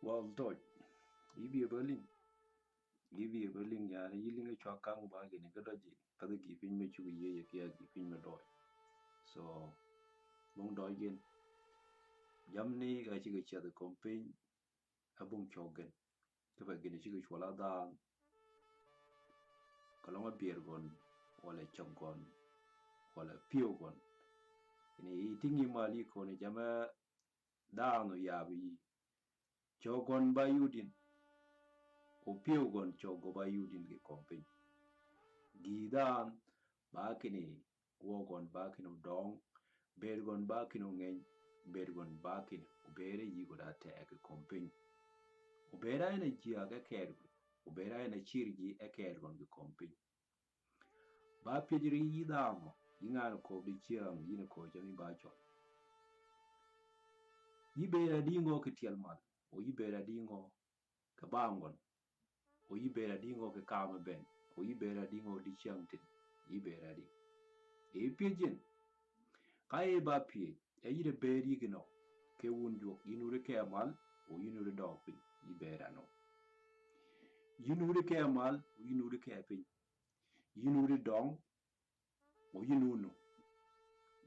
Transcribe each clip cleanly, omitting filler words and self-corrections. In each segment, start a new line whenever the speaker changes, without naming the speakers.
Well, doj, ibi Berlin ya yilinga chwa kang ba gini ga doji pada gipin me chugi ye kia gipin me doj. So, bong doj gen, jamni ga chiga chia the campaign abong chogen. Kapa gini chiga chwala da kalonga beer gon, wala chogon, wala pio gon. Ini itingi mali ko ni jama da no yabi chogon ba yudin. O pio gon chogo ba yudin ge campaign. Gidan ba kini wogon ba kini dong bergon ba kini ngeng bergon ba kini ubere yigo da te eke kompin ubera ina jia ga kergo ubera ina chirgi e kergon ge kompin ba pejiri yidamo yingano ko di chiang yina ko jami ba cho yibera dingo ke tielmal o yibera dingo ke bangon o yibera dingo ke kama ben o yibera dingo di chiang tin yibera di e pejin kai ba pie e yide beri gino ke wunjo yinure ke amal o yinure dogpin yibera no yinure ke amal o yinure ke pin yinure dong o yinuno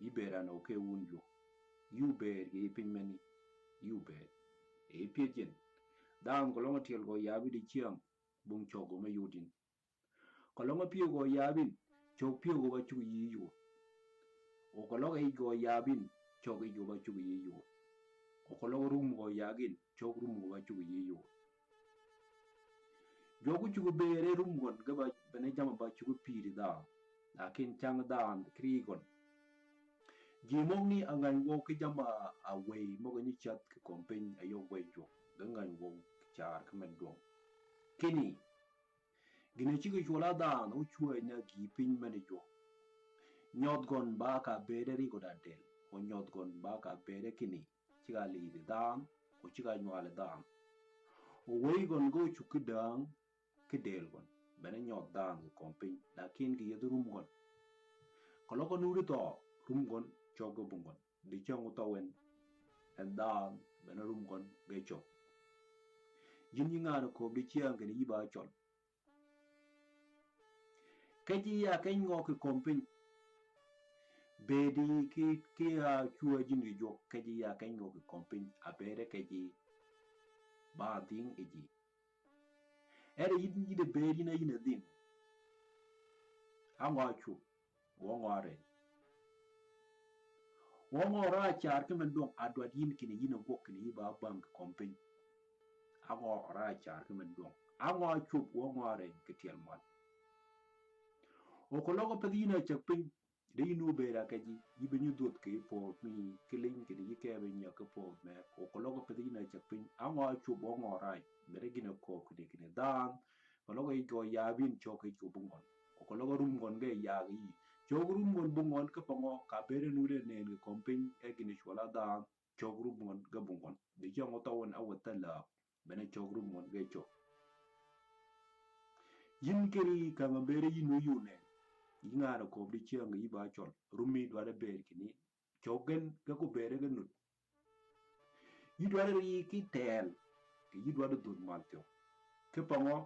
yibera no ke wunjo you ber ge pin mani you ber e piejen dan ko longa tiel go yabi di chiam bung chogo ma yudin ko longa pie go yabin chog pie go ba chu yiyu o ko longa i go yabin chog i go ba chu yiyu o ko longa rum go yagin chog rum go ba chu yiyu jogu chugu bere rum gon gaba bene jama ba chugu piri da lakin chang dan krigon jimong ni angan wo ki jama away mo ni chat ki kompin ayo way jo gangan wo char kamen dong kini gine chigi chola da no chuwe na gi pin mane jo nyot gon ba ka bere ri go da del o nyot gon ba ka bere kini chiga li de dan o chiga nywale dan o way gon go chuki dang ke del gon bene nyot dan ki kompin lakin ki yedu rum gon koloko nuri to rum gon chogo bungon di chong to wen and dan bene rum gon ge chok yin yinga no ko di chiang ke ni ba chol ke ji ya ke ngo ki kompin be di ki a chua jin gi jo ke ji ya ke ngo ki kompin a bere ke ji ba ding e ji ere yin yi de be di na yin ding a ngo chu wo ngore wo ngora char ke men dong adwa yin kini yin go kini ba bang kompin a ngo ra char ke men dong a ngo chu wo ngore ke tiel mon o ko logo pedina chapin de inu bera kaji yibe nyu dot ke po mi killing ke ni ke be nya ke po me o ko logo pedina chapin a ngo chu wo ngora bere gina ko ku de kini dan ko logo i go ya bin cho ke chu bungon o ko logo rum gon ge ya gi cho rum gon bungon ke pongo ka bere nu de ne ni kompin e gini chola dan cho rum gon ge bungon de jo ngo tawon awata la bene cho rum gon ge cho yin keri ka bere yinu yu ne yingara ko di chiang yi ba chol rumi dware ber kini chogen ga ko bere ga nut yi dware ri ki tel ki yi dware dun maltyo ke pongo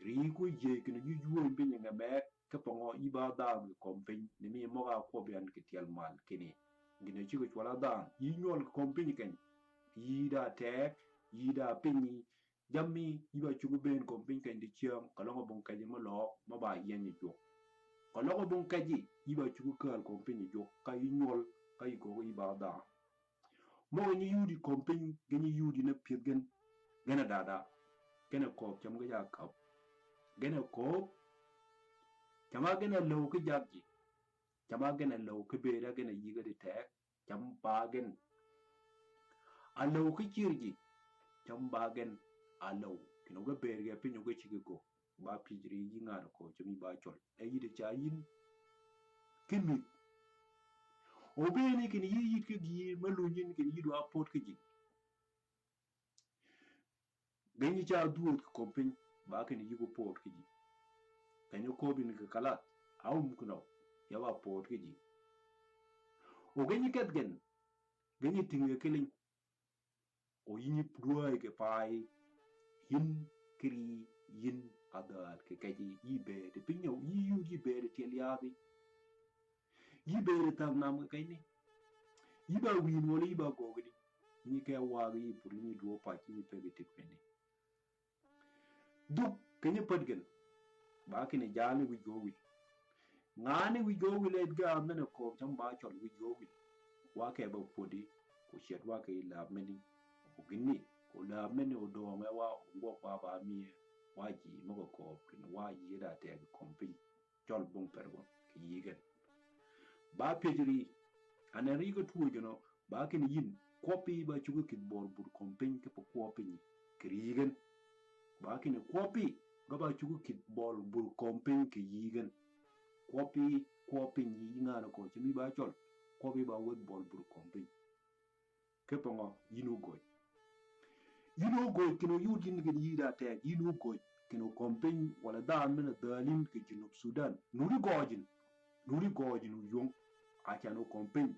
ri ku je kini yu yu be nga me ke pongo yi ba da kompin ni mi mo ga ko bian ki tel mal kini gine chi ko wala da yi nyol kompin ken yi da tek yi da pinyi jammi yi ba chu ben kompin ken di chiang ka lo bon ka je mo lo ma ba yen ni jo ko logo bun kaji iba chuku kal kompini jo kai nyol kai ko iba da mo ni yudi kompin gani yudi na pigen gana dada gana ko cham ga ya kap gana ko chama gana lo ki jagji chama gana lo ki bera gana yiga de tek cham bagen a lo ki chirji cham bagen a lo kino ga ber ga pinyo ga chigi ko ba pijri yinga ko chami ba chol ayi de cha yin kimit obeni kini yi ke gi malunyin kini yi do apot ke ji ganyi cha duot ko pin ba kini yi go pot ke ji kanyo ko bin ke kalat awum kuno ya ba pot ke ji o ganyi ket gen ganyi tinge kelin o yini pruai ke pai yin kri yin adal ke kaji ibe de pinyo yu ibe de teliabi ibe de tam nam ke ni iba win wala iba gogdi ni ke wagi pour ni do pa ki ni pege tikweni duk kenye podgen ba kini jani wi go wi ngani wi go wi le ga mena ko tam ba chol wi go wi wa ke ba podi ko shet wa ke la meni ko gini ko la meni o do me wa ngo pa ba mi wa ji mo ko kin wa yi da te kompi chol bung pergon ki yigen ba pejri anari go tu jono ba kini yin kopi ba chugo kit bor bur kompi ke po kopi ni krigen ba kini kopi ga ba chugo kit bor bur kompi ki yigen kopi ni ngana ko chimi ba chol kopi ba wot bor bur kompi ke pongo yinu goy kino yudin gin yida te yinu goy kino kompen wala da mena dalin ke junub Sudan nuri gojin yung achano kompen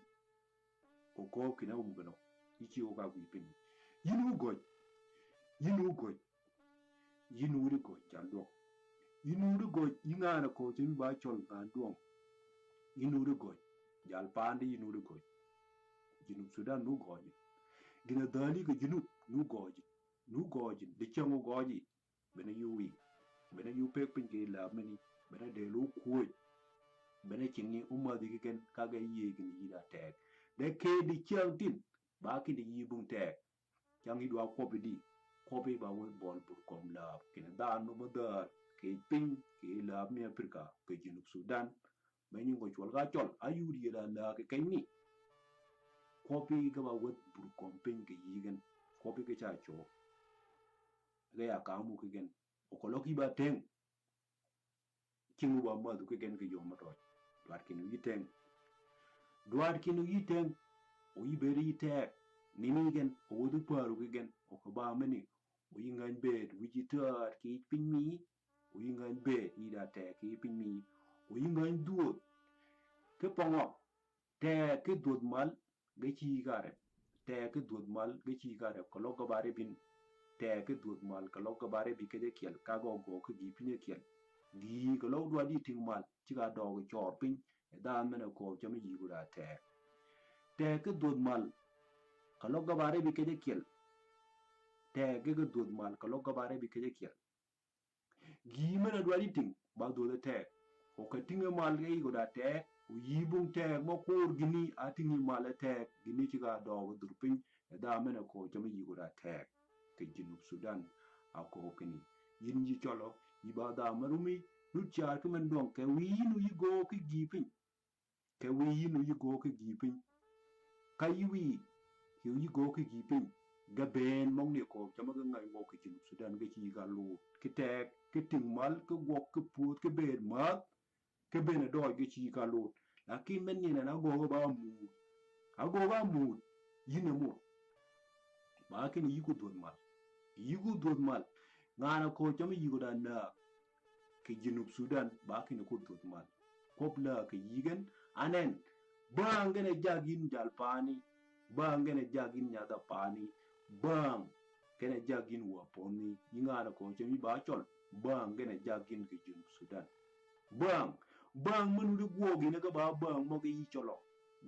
ko kina umgano ichi oga gwipin yinu goy yinuri goy jando yinuri goy ingana ko chimi ba chol ngandong yinuri goy jal pande yinuri goy junub Sudan nu gojin gina dali ga junub nu gojin de chango goji bena yuwi bena yu pek pinge la meni bena de lu kuoj bena chingi umma di ken kaga ye gini yida tek de ke di chang tin ba ki di yibung tek changi dwa kopi ba wo bol bur kom la kina da no modar ke ping ke la mi Afrika ke junub Sudan beni ngo chwal ga chol ayuri la ke kenni kopi ga ba wo bur kom ping ke yigen kopi ke cha cho ga ya kamu ke gen okoloki ba teng kingu ba madu ke gen ke yoma to duat kinu yiteng o yiberi yite nini gen o wudu paru ke gen o ko ba meni o yingan bed wijitar ki pinmi o yingan bed ida te ki pinmi o yingan duot ke pongo te ke duot mal ge chi gare ko lo ko bare bin te ke duot mal ko lo ko bare bi ke de kiel ka go ke gi pine kiel di ko lo dwa di ting mal ci ga do go chor pin da mena ko chami yi gura te ke duot mal ko lo ko bare bi ke de kiel te ke duot mal ko lo ko bare bi ke de kiel gi mena dwa di ting ba do de te ko ka tinga mal ge go te o yibung te mo ko gini atingi mal te gini ci ga do go dur pin da mena ko chami yi gura te ke junub Sudan ako kini yin ji cholo ibada marumi nu char ke men don ke wi nu yi go ke gipin kai wi yi go ke gipin ga ben mong ne ko chama ga ngai go ke junub Sudan ga chi ga lu ke tek ke ting mal ke go ke pu ke ben ma ke ben do ga chi ga lu lakin men ni na go ba mu yin mu ba ke ni yi ku dod mal ngana ko chama yi go da na ke junub Sudan ba ke ni ku dod mal kopla ke yigen anen bang gene jagin jalpani bang gene jagin nyada pani bang gene jagin waponi ingana ko chemi ba chol bang gene jagin ke junub Sudan bang manu de gwogi na ga ba bang mo ge yi cholo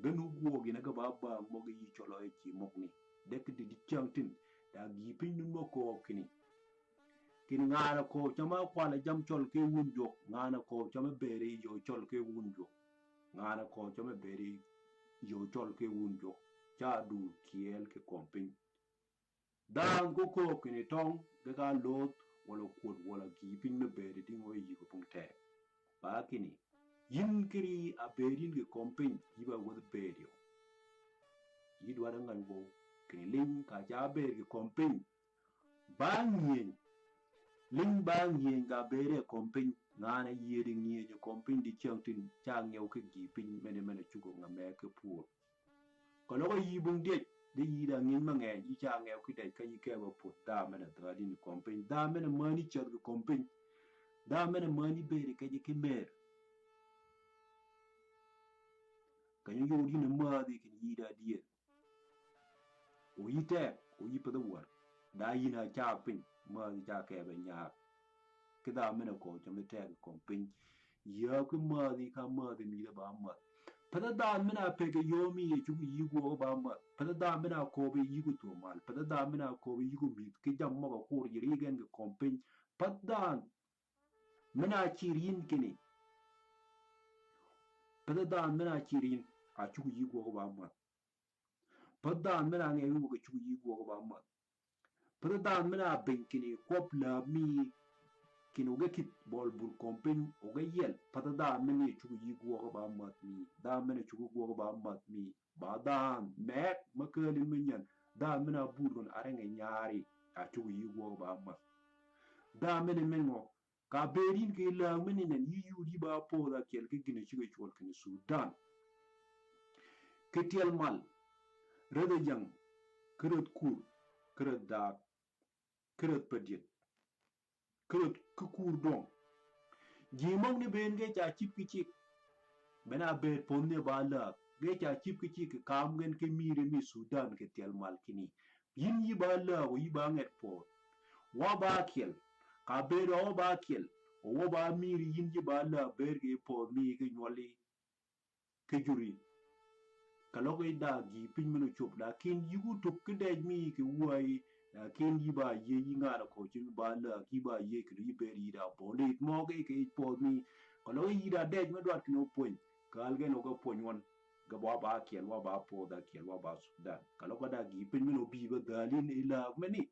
ganu gwogi na ga ba bang mo ge yi cholo e chi mokni dek di changtin da gi pin no ko kini kin ngana ko chama kwala jam chol ke wunjo ngana ko chama bere yo chol ke wunjo ngana ko chama bere yo chol ke wunjo cha du kiel ke kompin dan ko ko kini tong de ga lot wala kod wala gi pin me bere dingo yi ko punte ba kini yin kiri a berin ke kompin yiba wad berio yidwa ngan go kini ling ka ja ber ke kompin ba nyen ling ba nyen ga bere kompin ngana yiri nyen kompin di changtin chang yow ke gi pin mene chugo ngame ke pur ko lo yi bung de yi da nyen ma ngen yi chang yow ki dai ka yi ke ba put da mene da di ni kompin da mene mani chad ke kompin da mene mani bere ke ji ke mer ka yo di na ma di kin yi da die o yite o yi pada war da yina cha pin ma cha ke ba nya ke da mena ko chome te ko pin ya ku ma di ka ma di mi da ba ma pada da mena pe ke yo mi ye chu yi go ba ma pada da mena ko be yi go to mal pada da mena ko be yi go mi ke jam ma ba ko yi ri gen ko pin pada mena chirin kini pada da mena chirin a chu yi go ba ma pada mena nge yu go chu yi go ba ma pada da mena ben kini kop la mi kini oge kit bol bul kompin oge yel pada da meni chu yi go ba ma mi da mena chu go ba ma mi ba da mek makalin minyan da mena burun arenge nyari a chu yi go ba ma da meni mengo ka berin ke la meni nen yi yuri ba po da kel ke gine chi ke chol kini Sudan ke tiel mal rede jang kerot kur kerot da kerot pediet kerot kukur dong jimong ni ben ge cha chip ki chik bena be ponne bala ge cha chip ki chik kam gen ke mire mi Sudan ke tiel mal kini yin yi bala o yi ba nget po wa ba kel ka be ro ba kel o ba miri yin yi bala ber ge po mi ge nyoli ke juri kalogo da gi pin mino chop da kin yugu to kede mi ke wai da kin yi ba ye yi ngara ko chin ba la ki ba ye ke yi beri da bole mo ke po mi kalogo yi da dej me dwat no pon kal ge no go ponyon ga ba kel wa ba po da kel wa ba Sudan kalogo da gi pin mino bi ba dalin ila meni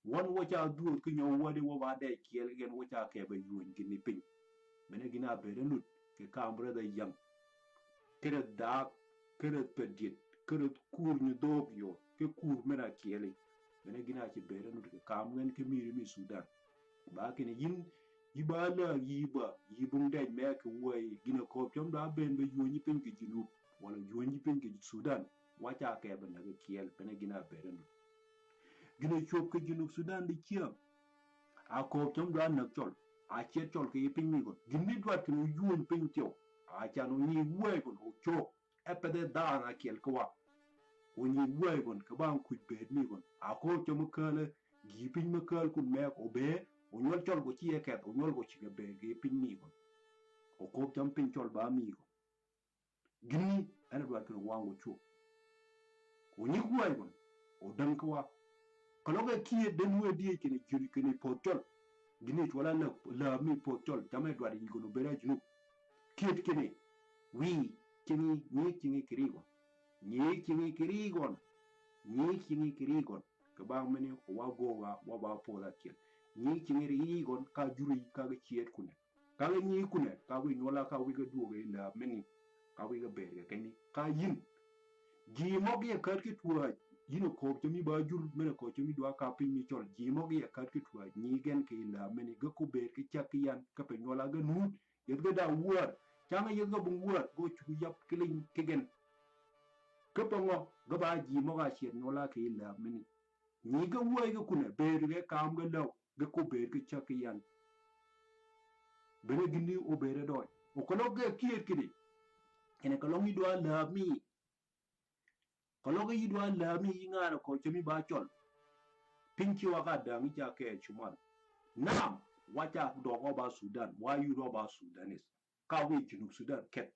wan wo cha du ke nyo wade wo ba de kel gen wo cha ke ba yun gini pin mene gina be nut ke kambre da yang kere da kere pedit kere kur ni dog yo ke kur mena kieli mena gina ci bere no ke kam ngen ke mi Sudan ba ke ni yin yiba la yibung dej me ke woy gina ko chom da ben be yoni pen ke jinu wala yoni pen ke Sudan wacha ke ba na ke kiel mena gina bere no gina chop ke jinu Sudan di kiam a ko chom da na chol a che chol ke pin mi go gini dwat ke yun pen tio a cha no ni woy go chop epede dana kiel kwa woni woy gon ka ban ku be ni gon a ko to mu kale gi pin mu kale ku me ko be o nyol chol go ci eket o nyol go ci be gi pin ni gon o ko tam pin chol ba mi go gini ana do kan wango chu woni woy gon o dan kwa kalo ga kiye den we die kene juri kene potol gini wala la mi potol tamay do ari go no bera junu kiet kene wi kini kirigo ni kini kirigon ka ba meni wa goga wa ba pola kiel ni kini rigon ka juri ka ga chiet kune ka ga ni kune ka wi nola ka wi ga duoge la meni ka wi ga berge kani ka yin ji mogi ka ki tuwa yino ko to mi ba jur mena ko to mi do ka pin mi chol ji mogi ka ki tuwa ni gen ke la meni ga ko ber ki chakiyan ka pe nola ga nu yet ga da war changa yet ga bung war go chu yap kilin kegen kapango gaba ji moga chiet nola ke la mini ni ga woy ga kuna ber ga kam ga law ga ko ber ga chakiyan bere gindi o bere do o ko lo ga kiet kidi ene ko lo mi do la mi ko lo ga yi do la mi ngara ko chemi ba chol pinki wa ga da mi ja ke chuman nam wacha do go ba Sudan why you do ba Sudanese ka wi junub Sudan ket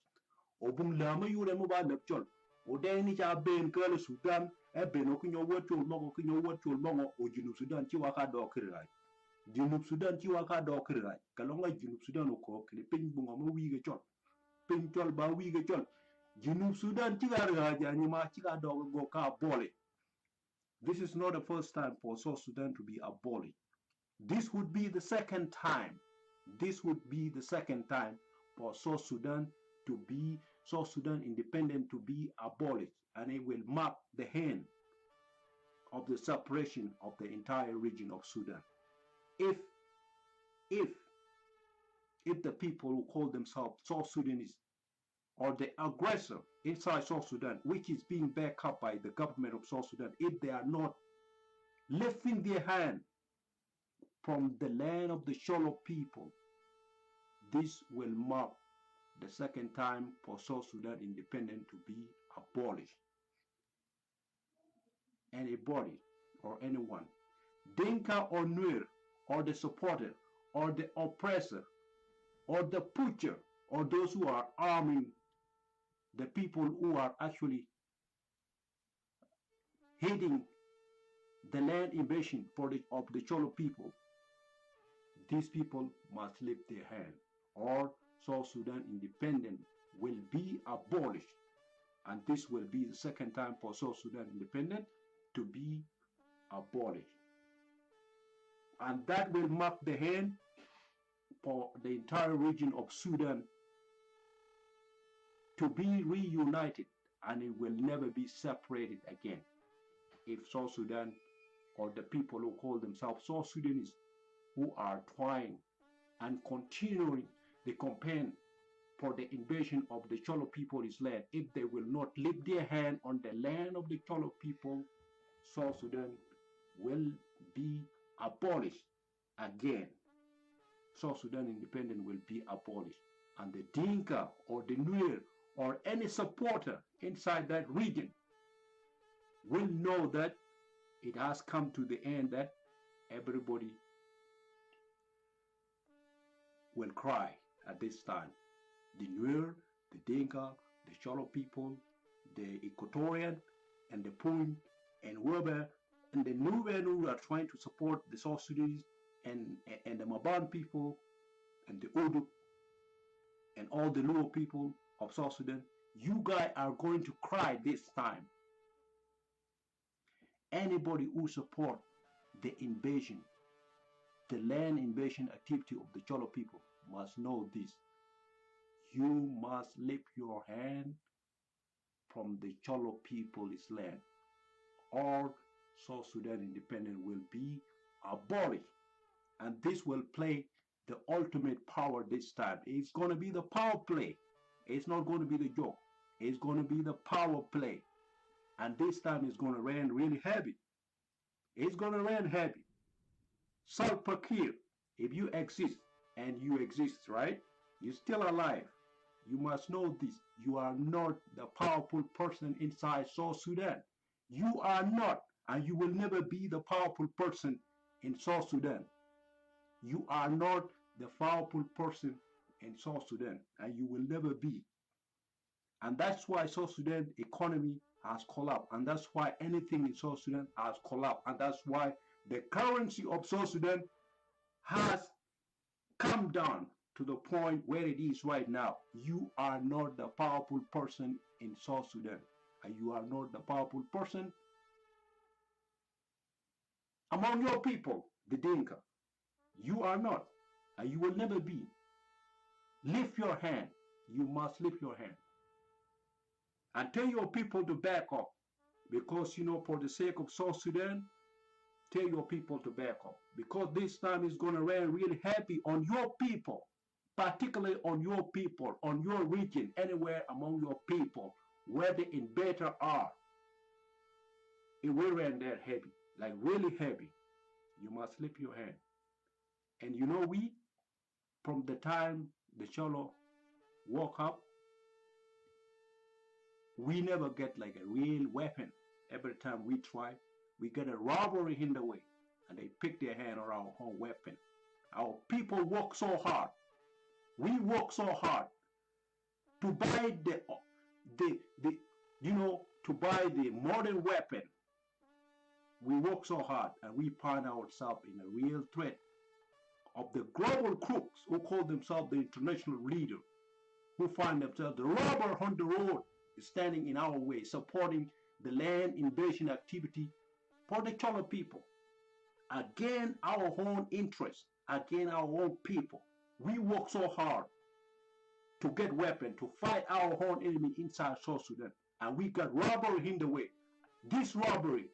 o bung la ma yure mo ba lep chol o de ni cha ben ke le Sudan e ben o kunyo wotul mo ko kunyo wotul mo o junub Sudan ci wa ka do kirai junub Sudan ci wa ka do kirai ka lo nga junub Sudan ko kle pin bu ngo mo wi ge chol pin chol ba wi ge chol junub Sudan ci ga ra ja ni ma ci ga do go ka bole. This is not the first time for South Sudan to be abolished. This would be the second time. This would be the second time for South Sudan to be South Sudan independent to be abolished, and it will mark the end of the separation of the entire region of Sudan. If if the people who call themselves South Sudanese or the aggressor inside South Sudan, which is being backed up by the government of South Sudan, if they are not lifting their hand from the land of the Chollo people, this will mark the second time for South Sudan independent to be abolished. Anybody or anyone, Dinka or Nuer, or the supporter, or the oppressor, or the butcher, or those who are arming the people who are actually heading the land invasion of the Cholo people, these people must lift their hand, or South Sudan independence will be abolished. And this will be the second time for South Sudan independence to be abolished. And that will mark the end for the entire region of Sudan to be reunited, and it will never be separated again. If South Sudan, or the people who call themselves South Sudanese, who are trying and continuing the campaign for the invasion of the Cholo people's land, if they will not lift their hand on the land of the Cholo people, South Sudan will be abolished again. South Sudan independence will be abolished. And the Dinka or the Nuer or any supporter inside that region will know that it has come to the end, that everybody will cry at this time. The Nuer, the Dinka, the Cholo people, the Equatorian, and the Pun, and Weber, and the Nubian who are trying to support the South Sudanese, and the Maban people, and the Urdu, and all the Luo people of South Sudan, you guys are going to cry this time. Anybody who support the invasion, the land invasion activity of the Cholo people, must know this. You must lift your hand from the Cholo people's land, or South Sudan independence will be abolished. And this will play the ultimate power this time. It's going to be the power play. It's not going to be the joke. It's going to be the power play. And this time it's going to rain really heavy. It's going to rain heavy. Salva Kiir, if you exist, and you exist, right? You're still alive. You must know this. You are not the powerful person inside South Sudan. You are not, and you will never be the powerful person in South Sudan. You are not the powerful person in South Sudan, and you will never be. And that's why South Sudan economy has collapsed, and that's why anything in South Sudan has collapsed, and that's why the currency of South Sudan has come down to the point where it is right now. You are not the powerful person in South Sudan, and you are not the powerful person among your people, the Dinka. You are not, and you will never be. Lift your hand. You must lift your hand. And tell your people to back up. Because, for the sake of South Sudan, tell your people to back up. Because this time is going to rain really heavy on your people. Particularly on your people, on your region, anywhere among your people, where the invader are. It will rain there heavy, like really heavy. You must lift your hand. And we, from the time the Cholo woke up, we never get like a real weapon. Every time we try, we get a robbery in the way, and they pick their hand on our own weapon. Our people work so hard. We work so hard to buy to buy the modern weapon. We work so hard, and we find ourselves in a real threat of the global crooks who call themselves the international leader, who find themselves the robber on the road standing in our way, supporting the land invasion activity for the Cholo people. Again, our own interests, again, our own people. We work so hard to get weapons, to fight our own enemy inside South Sudan, and we got robbery in the way. This robbery,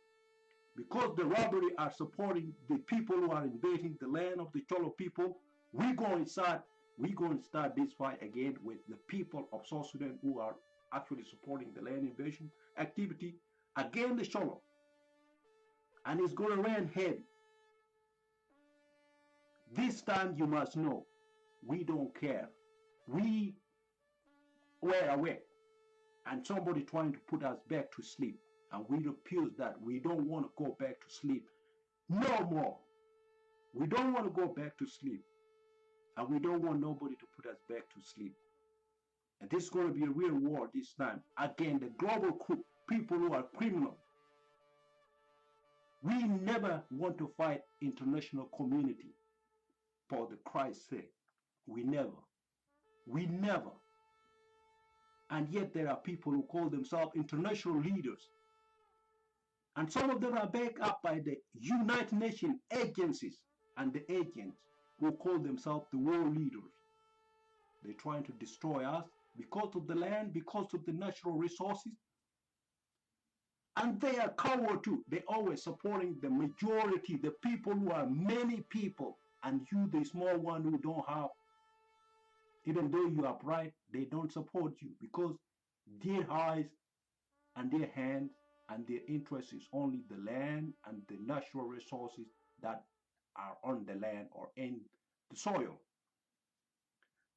because the robbery are supporting the people who are invading the land of the Cholo people, we're going to start this fight again with the people of South Sudan who are actually supporting the land invasion activity against the Cholo. And it's going to rain heavy. This time you must know, we don't care. We were awake, and somebody trying to put us back to sleep. And we refuse that. We don't want to go back to sleep. No more. We don't want to go back to sleep. And we don't want nobody to put us back to sleep. And this is going to be a real war this time. Again, the global people who are criminal. We never want to fight international community for the Christ's sake. We never. We never. And yet there are people who call themselves international leaders. And some of them are backed up by the United Nations agencies and the agents who call themselves the world leaders. They're trying to destroy us because of the land, because of the natural resources. And they are coward too. They're always supporting the majority, the people who are many people. And you, the small one who don't have, even though you are bright, they don't support you because their eyes and their hands and their interest is only the land and the natural resources that are on the land or in the soil.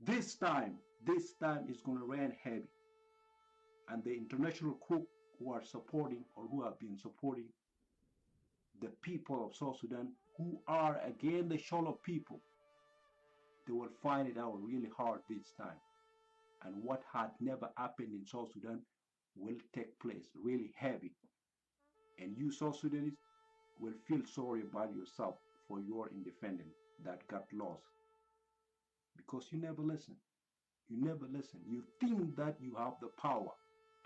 This time is going to rain heavy. And the international crook who are supporting or who have been supporting the people of South Sudan, who are again the Chollo people, they will find it out really hard this time. And what had never happened in South Sudan will take place really heavy. And you South Sudanese will feel sorry about yourself for your independence that got lost. Because you never listen. You never listen. You think that you have the power.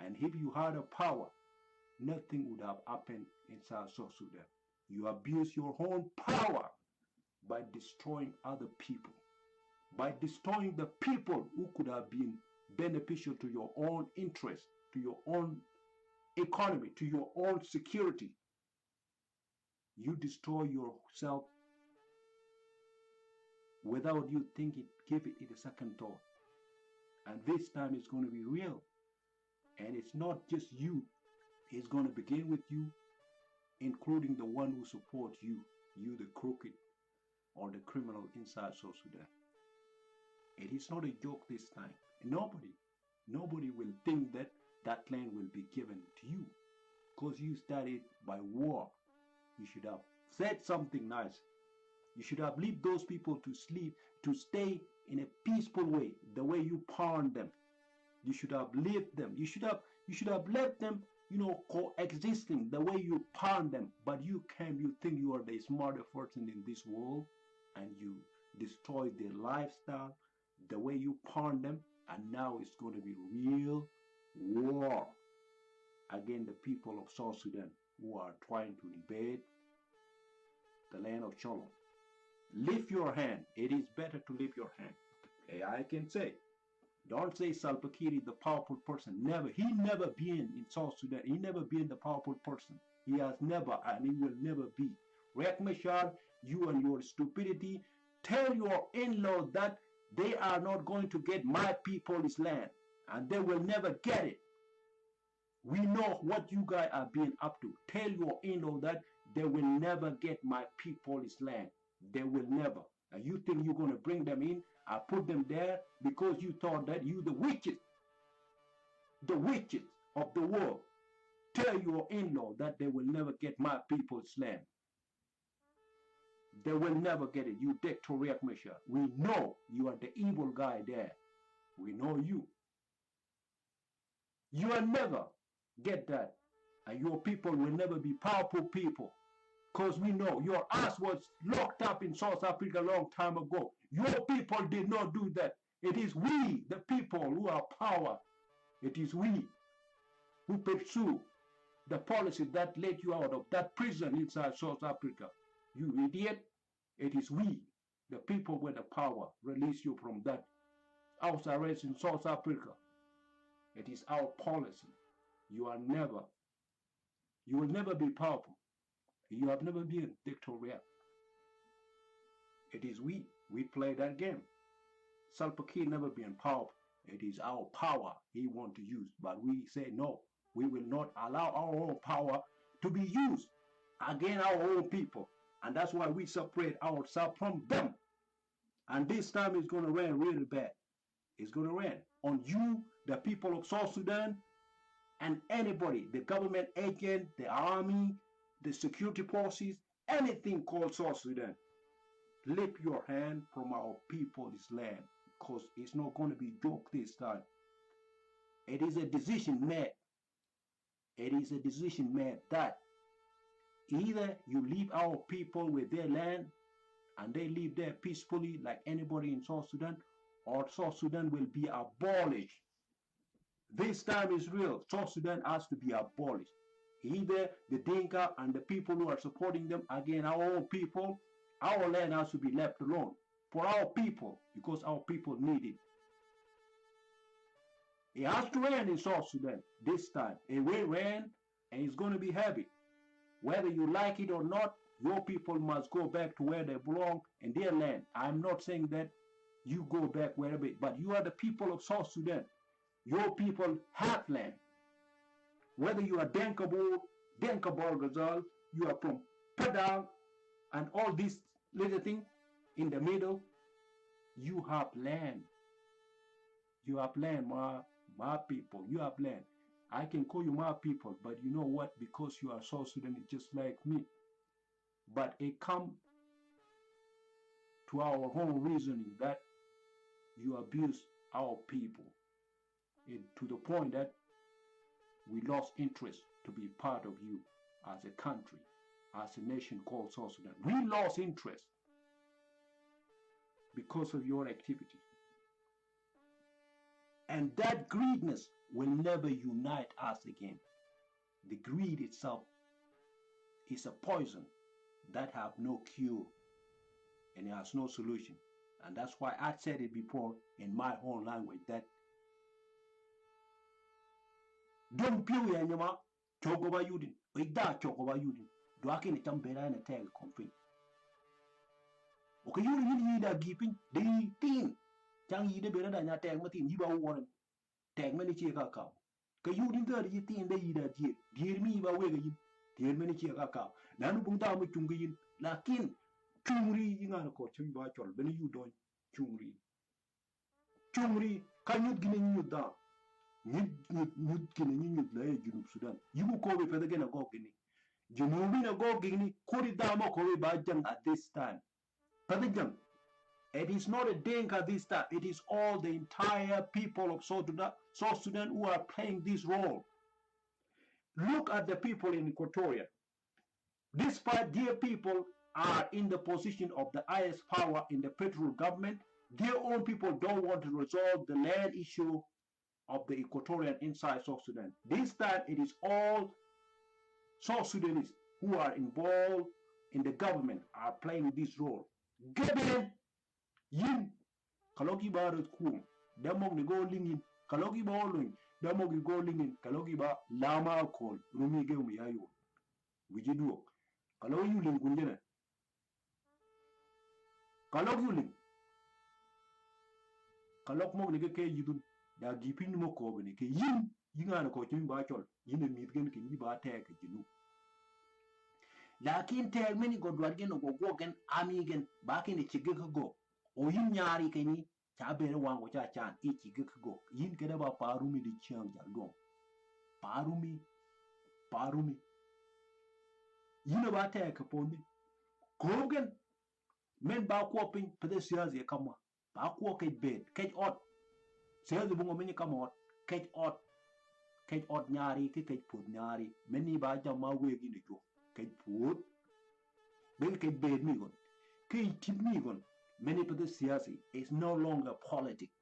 And if you had a power, nothing would have happened inside South Sudan. You abuse your own power by destroying other people, by destroying the people who could have been beneficial to your own interest, to your own economy, to your own security. You destroy yourself without you thinking, give it a second thought. And this time it's going to be real. And it's not just you. It's going to begin with you, including the one who supports you, the crooked or the criminal inside South Sudan. It is not a joke this time. Nobody will think that that land will be given to you because you started by war. You should have said something nice. You should have left those people to sleep, to stay in a peaceful way, the way you pawned them. You should have left them. You should have left them, coexisting the way you pawned them. But you came, you think you are the smartest person in this world, and you destroy their lifestyle, the way you pawned them, and now it's going to be real war against the people of South Sudan who are trying to invade the land of Chollo. Lift your hand. It is better to lift your hand. I can say, don't say Salva Kiir is the powerful person. Never. He never been in South Sudan. He never been the powerful person. He has never, and he will never be. Riek Machar, you and your stupidity, tell your in-laws that they are not going to get my people's land, and they will never get it. We know what you guys are being up to. Tell your in-laws that they will never get my people's land. They will never. And you think you're going to bring them in and put them there because you thought that you the witches of the world. Tell your in-law that they will never get my people's land. They will never get it. You Dr. Riek Machar. We know you are the evil guy there. We know you. You will never get that. And your people will never be powerful people. Because we know your ass was locked up in South Africa a long time ago. Your people did not do that. It is we, the people who are power. It is we who pursue the policy that led you out of that prison inside South Africa. You idiot. It is we, the people with the power, release you from that house arrest in South Africa. It is our policy. You will never be powerful. You have never been Dr. Riek. It is we play that game. Salva Kiir never been powerful. It is our power he want to use. But we say no, we will not allow our own power to be used against our own people. And that's why we separate ourselves from them. And this time it's going to rain really bad. It's going to rain on you, the people of South Sudan, And anybody, the government agent, the army, the security forces, anything called South Sudan, lift your hand from our people's land, because it's not going to be a joke this time. It is a decision made. It is a decision made that either you leave our people with their land and they live there peacefully like anybody in South Sudan, or South Sudan will be abolished. This time is real. South Sudan has to be abolished. Either the Dinka and the people who are supporting them, again, our own people, our land has to be left alone for our people, because our people need it. It has to rain in South Sudan this time. It will rain, and it's going to be heavy. Whether you like it or not, your people must go back to where they belong in their land. I'm not saying that you go back wherever, but you are the people of South Sudan. Your people have land. Whether you are Denkabur, Denkabur Gazal, you are from Padang, and all these little things in the middle, you have land. You have land, my people. You have land. I can call you my people, but you know what? Because you are South Sudanese just like me. But it comes to our own reasoning that you abuse our people to the point that we lost interest to be part of you as a country, as a nation called South Sudan. We lost interest because of your activity. And that greediness will never unite us again. The greed itself is a poison that have no cure and it has no solution. And that's why I said it before in my own language that don't pew ya nyama chogoba yudin, ida chogoba yudin, do akin chambera na tag confin. Okay, you need a gipin, the thing. Chang yi de bera da nya tag matin yiba warren. Tag many chica cow. Ka you didn't get it in the ida dear. Dear me ba wegin. Dear many chica cow. Nanu bunta mu chungin. Lakin chungri yingana ko chung ba chol. When you don't chungri. Chungri can you give you down? You'd killing you lay Junub Sudan. You will call it again a go guinea. Junubin a go guinea. Kodidamo Kori Bajang at this time. Padajang. It is not a Dinka this time. It is all the entire people of South Sudan who are playing this role. Look at the people in Equatoria. Despite their people are in the position of the highest power in the federal government, their own people don't want to resolve the land issue of the Equatorian inside South Sudan. This time it is all South Sudanese who are involved in the government are playing this role. Get in! Yin kalogi ba kum damog ni go lingin kalogi ba oluin damog ni go lingin kalogi ba lama kol rumi ge umi ayo wijiduo kalogi yuling kunjena kalogi yuling kalok mog ni ge ke yidun da gipin mo ko bene ke yin yingana ko tin ba chol yin mi gen ke ni ba te ke jinu lakin tel meni go dwargen go go gen ami gen ba ke ni chige go o yin nyari keni cha bere wango cha chan ichi go yin kede ba parumi di chiang jaldom parumi yin ba ta ka poni kogen men ba ko pin pede siazi kama ba ko ke bed ke ot siazi bungo meni kama ot ke ot nyari ke pud nyari meni ba jama wegi ni jo ke pud ben ke bed mi gon ke tip mi gon many people siasi is no longer politics.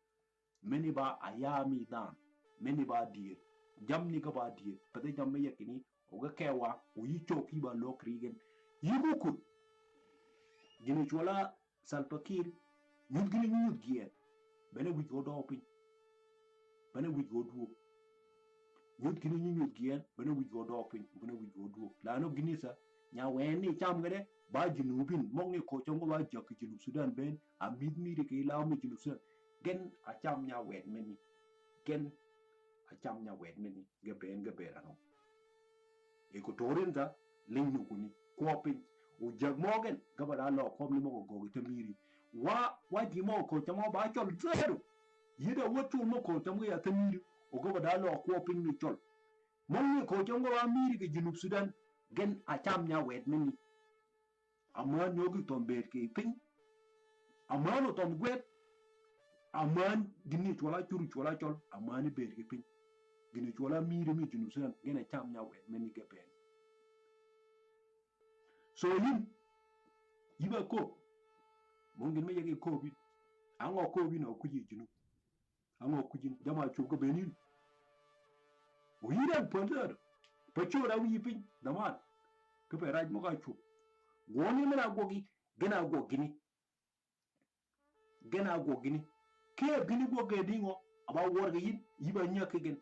Many ba ayami dan, many ba dear. Jam ni ka ba dear, pati jam me yakini, oga kewa, uyi choki ba lo krigen. Yibu kut. Gini chwala salpakir, nyut gini nyut giet. Bene wich go dopin. Bene wich go duo. Nyut gini nyut giet, bene wich go dopin, bene wich go duo. Lano gini sa, nya weni cham gade, ba junubin mongi ko chongo ba jak junub Sudan ben a midmi de ke law mi junub Sudan gen a cham nya wet meni gen a cham nya wet meni ge ben ano e ko torin da lingnu kuni ko pin o jag mogen ga ba lo ko mi mo go te miri wa di mo ko chamo ba chol zero yida wotu mo ko chamo ya te miri o ga ba lo ko pin mi chol Mongi ko jongo amiri ke Junub Sudan gen acham nya wet mini aman yogi ton ber ke pin aman ton gwet aman gini chola churu chola chol aman ber ke pin gini chola miri mi Junub Sudan gen acham nya wet mini ke pen so yiba ko mongin me yegi ko bi ango ko bi no kuji Junub ango kujin jama chu ko benin wiran ponder pachora wi pin daman ke pe raj mo ka chu woni mena gogi gena go gini ke gini go ge dingo aba worga yin yiba nyak gen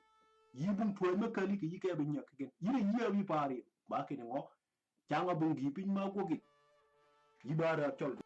yibum toy makali ke yike ba nyak gen yire yiya wi pare ba ke ngo janga bungi pin ma gogi yibara tol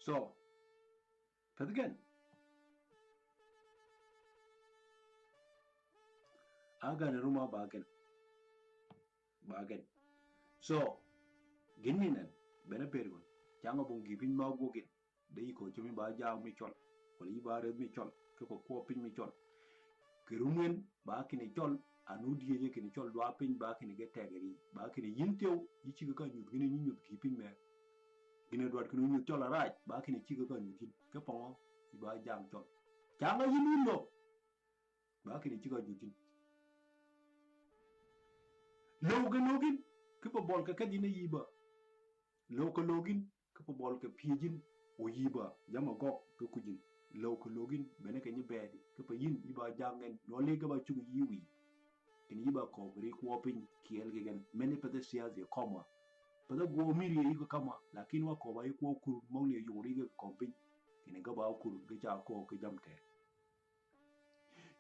so again aga ne ruma bagen so gininen bena pergon janga bungi pin ma gogi de ko chumi ba ja mi chol wala yibare mi chol ko pin mi chol kerumen ba kini chol anu diye kini chol dwa pin ba kini ge tegeri ba kini yintew yichi ka nyu gine nyu ki pin me gine dwat kini nyu chol raj ba kini chi ka nyu kin ke pongo ba jam chol janga yinu no ba kini chi ka nyu kin login ke po bol ka dine yiba login ke po bol ka pijin o yiba jama gok ke kujin login bene ke ni bedi ke po yin yiba jangen no le ga ba chu yiwi kini yiba ko ri ko pin kiel gen mene pete siazi koma pete go miri yi ko kama lakini wa ko ba yi ko kur mo le yuri ga ko pin kini ga ba kur ga ja ko ke jamte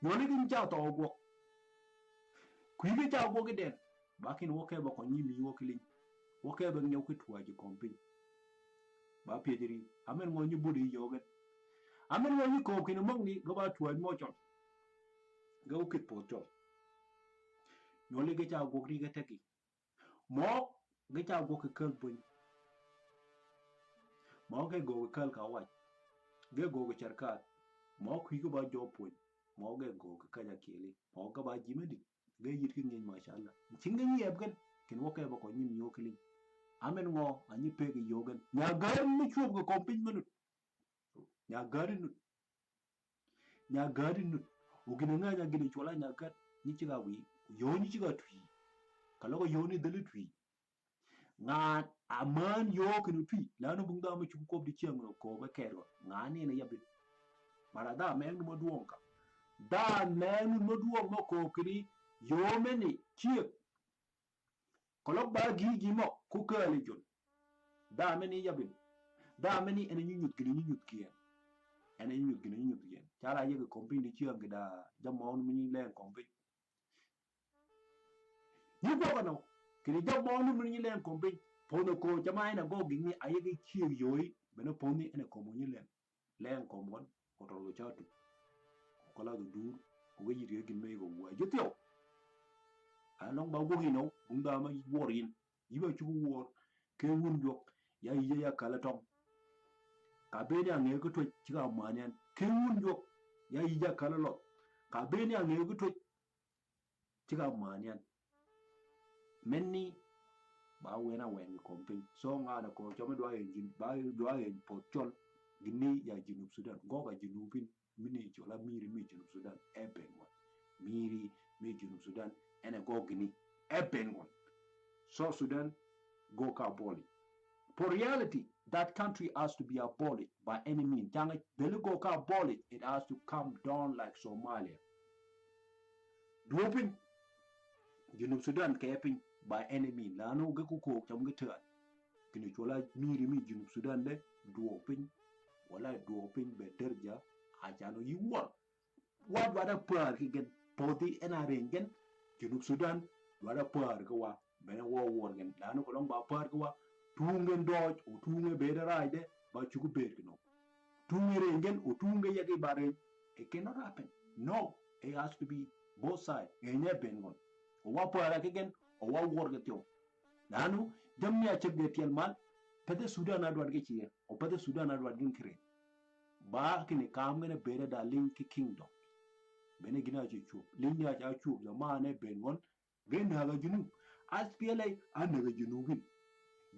no le gin ja to go ku yi ja go ge den ba kin wo ke ba ko nyimi wo kilin wo ke ba nyaw ko tuwaji ko pin ba pediri amen ngo ni budi yogen amen ngo ni ko kini mong ni ga ba tuwaj mo chon ga o kit po chon no le ga ja go ri ga teki mo ga ja go ke kal bun mo ga go kal ka wa ga go ga charkat mo ku ga ba jo pun mo ga go ka ja kele mo ga ba jimedi ga yit ki ngin mashallah cinga ni ebgan kin wo ke ba ko nyim yo kili amen ngo anyi pe ga yogan nya gar mi chuo ga kompin minut nya gari nut o gina nga nya gina chola nya gat ni chiga wi yo ni chiga twi kala ko yo ni dali twi nga aman yo kin twi la no bunga ma chu ko di chiang no ko ba kero nga ni na yabi mara da men mo duonka da men mo duong mo ko kri yo meni chie kolok ba gi mo ku kali jon da meni yabin da meni ene nyut kien ene nyut kien chala ye ko kompi ni chiang da jam mo ni len kompi ni ko no kini jam mo ni len kompi pono ko jama ina go gi ni aye gi chi yoy beno poni ene ko mo ni len komon ko to lo chatu ko la du Oga yiri gin me go wa jutio. Along ba go hino bunda ma worin. Yiba chugu wor ke wun yok ya yije ya kala tong. Ka beni ange ko to chiga manyan ke wun yok ya yije kala lot. Ka beni ange ko to chiga manyan. Menni ba wena wen kompin so nga na ko chama dwa yin ba dwa yin potchol gini ya Junub Sudan goga Junubin mini chola miri mi Junub Sudan ebenwa miri mi Junub Sudan ene go gini ebenwa so Sudan go ka abolish. For reality, that country has to be abolished by any means. Jangan go ka abolish, it has to come down like Somalia. Dwopin Junub Sudan kepin by any means. Lano ge kuko cham ge tuan. Kini chola miri mi Junub Sudan de dwopin wala dwopin be derja ajano yiwon. What wada par ki gen poti ena rengen Junub Sudan wada par ka wa bena war gen lano ko long ba par ka wa tungen doj o tunge beda raide ba chuku bed no. Tunge rengen o tunge yagi bare. It cannot happen. No, it has to be both sides. Enye bengon. O wa par again o wa war getyo. Lano jamni a chek de tiel mal pede Sudan adwan ge chiye o pede Sudan adwan gen kire. Ba kini kam gene beda da link kingdom. Bene gina chi chup. Link ya cha chup zamane bengon gen haga junub. As PLA anaga junubin.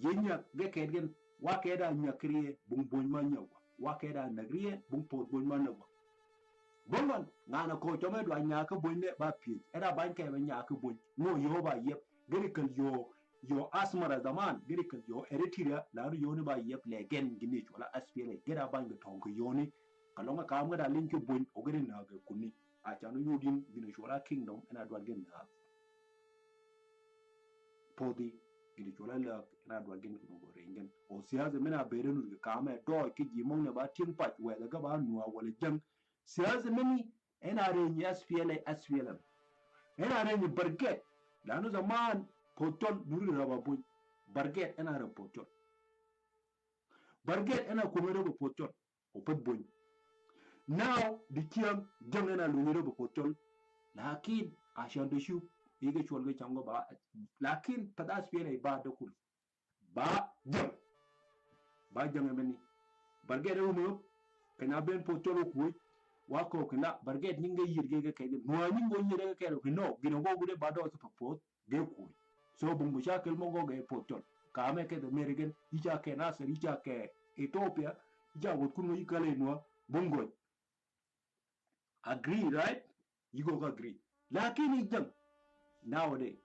Yenya geken wa keda nyakriye bung bonma nyawa wa keda nagriye bung pot bonma nawa bonman ngana ko tome do nyaka bonne ba pi era ban ke nyaka bon no yo ba yep gerikal yo asmara zaman gerikal yo eritrea la yo ni ba yep legen gine wala aspele gera ban ga tonko yoni kalonga kam ga linki bon o gere na ga kunni a chanu yudin gine wala kingdom ena do gen na podi gidi chola la na dwa gen ko go rengen o siyaza mena berenu ga kama do ki jimon ne ba tin pat we daga ba nuwa wala jang siyaza meni ena renyi SPLM ena renyi barget lanu zaman potol nuri raba bun barget ena ra potol barget ena kumere bo potol o pat bun now the kiam jang ena lunire bo potol lakin ashan de shu yige cholga chango ba lakin pada SPLM ba dokul ba jang meni barget e mo kana ben potolo ku wako kila barget ninga yirge ga kay no ningo yirge ga kay no gino go gude ba do to pot ge ku so bu mushakil mo go ga potol ka me ke de merigen ija ke nasir ija ke Ethiopia ija go kuno yikale no bongo agree right you go agree lakini jang nowadays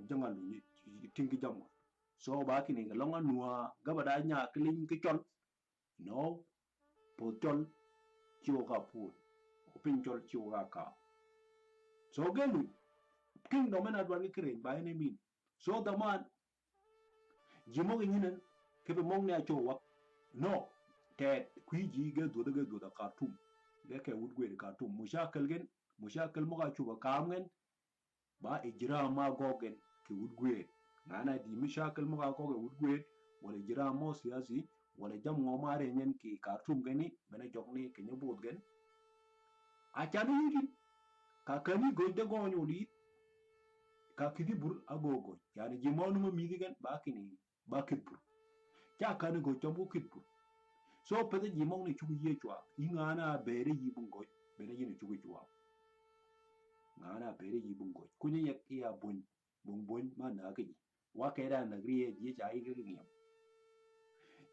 jangalu ni tingi jam so ba kini ga longa nuwa gaba da nya klin ki chol no potol chiwo ka pu opin chol chiwo ka so gelu kingdom na dwan kire ba ne min so the man jimo gi nyinen ke be mong ne acho wa no te kwiji ga do da Khartoum ga ke wudgwe Khartoum mushakal mo ga chuba kamgen ba ijra ma gogen ke wudgwe nana di mishakal mo ga ko ga wudgwe wala ijra mo siyasi wala jam ngo mare nyen ki Khartoum gani bena jogni ke nyobot gen a chanu yidi ka kani go de go nyudi ka kidi bur agogo yani jimonu mo migi gen ba kini ba kidbur cha kani go chambu kidbur so pede jimong ni chugu ye chwa ingana bere yibungo bere yini chugu chwa ngana bere yibungo kunya yak ya bon ma na ga wa kai da na griye je cha yi ga ngiyo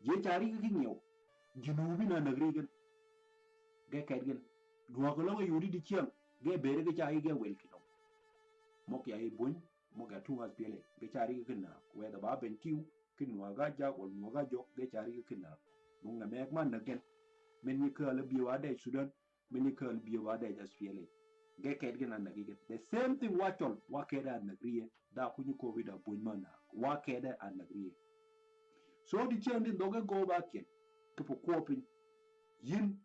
je cha ri ga ngiyo jinubi na na griye ga kai gen duwa ko lo yuri di chiam ga bere ga cha yi ga wel kino mok ya yi bon mo ga tu has pele ga cha ri ga na we da ba ben tiu kin wa ga ja wal mo ga jo ga cha ri ga kina nung na mek man na gen men ni ka le biwa de Sudan men ni ka le biwa de SPLA ge ket gen na ge the same thing watchol wa ke da na griye da ku ni ko da bon man wa ke da an na griye so di chen din doge go ba ken to po kopin yin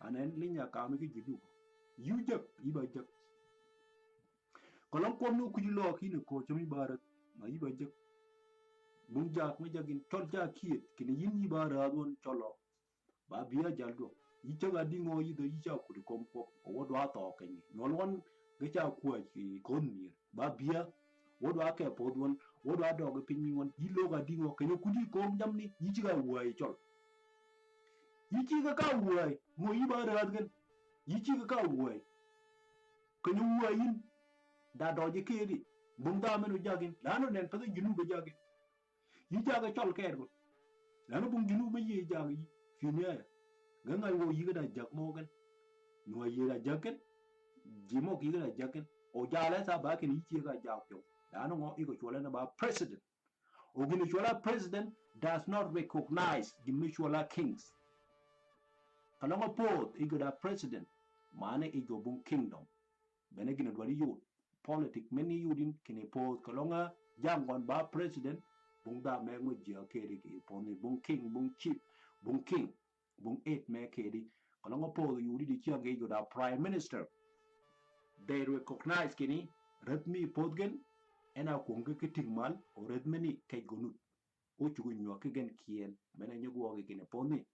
anen linya ka mi gi du yu jak iba jak kolon ko no ku ji lo ki ni ko chumi barat ma iba jak bung jak mi jagin tol ja kiet kini yin yi bara don cholo ba biya jaldo yi chaga dingo yi do yi cha ku kom ko wo do to ke ni no lon ga cha ku ki kon mi ba bia wo do ke po don wo do do ga pin mi won yi lo ga dingo ke ku di kom jam ni yi chiga wo yi chol yi chiga ka wo mo yi ba ra gan yi chiga ka wo ke ni wo yin da do je ke di bung da menu jagin lano nen pa jinu be jagin yi jaga chol ke ro lano bung jinu be yi jaga yi fi ne ga ngai wo yi ga da jag mo gan no yi da jagan ji mo ki ga jagan o jala sa ba ke ni chi ga jag pyo lano ngo i go chola na ba president o gini chola president does not recognize the mutual kings kalongo po i go da president mane i go bung kingdom bene gina dwari yo politic many yudin kini po kalonga jangon ba president bung da me ngo je ke ki po ni bung king bung chief bung king bung eight me ke di kalonga po yudi di chiang ge go da prime minister they recognize kini redmi podgen ena kunga kitingmal o redmeni kay gonut o chugo nyo ke gen kien mena nyugo ge kini po ni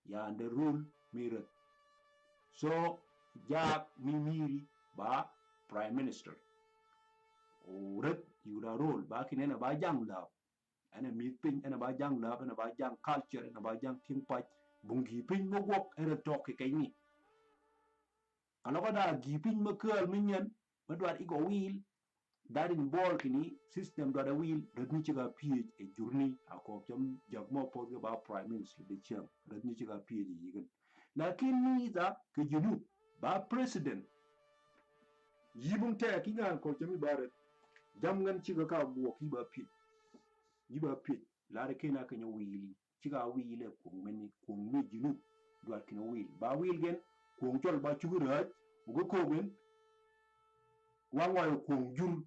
ya the rule mirror so jak mimiri ba prime minister o red yura role ba kini na ba jang la ana mi pin ana ba jang la ana ba jang culture ana ba jang ting pa bungi pin mo wok era tok ke ni ana ko da gi pin ma keul minyen ma dwat igo wil darin bol kini system do da wil red ni chiga ph e jurni ako jam jag mo po ba prime minister de chang red ni chiga ph yigen lakin ni da ke junu ba president yibung te ki ngan ko jami bare jam ngan chiga ka bo ki ba ph yi ba ph la de kena ke nyo wili chiga wile ko meni ko mi junu dwat kini wil ba wil gen ko jol ba chugu raj ugo ko gen wangwa ko jur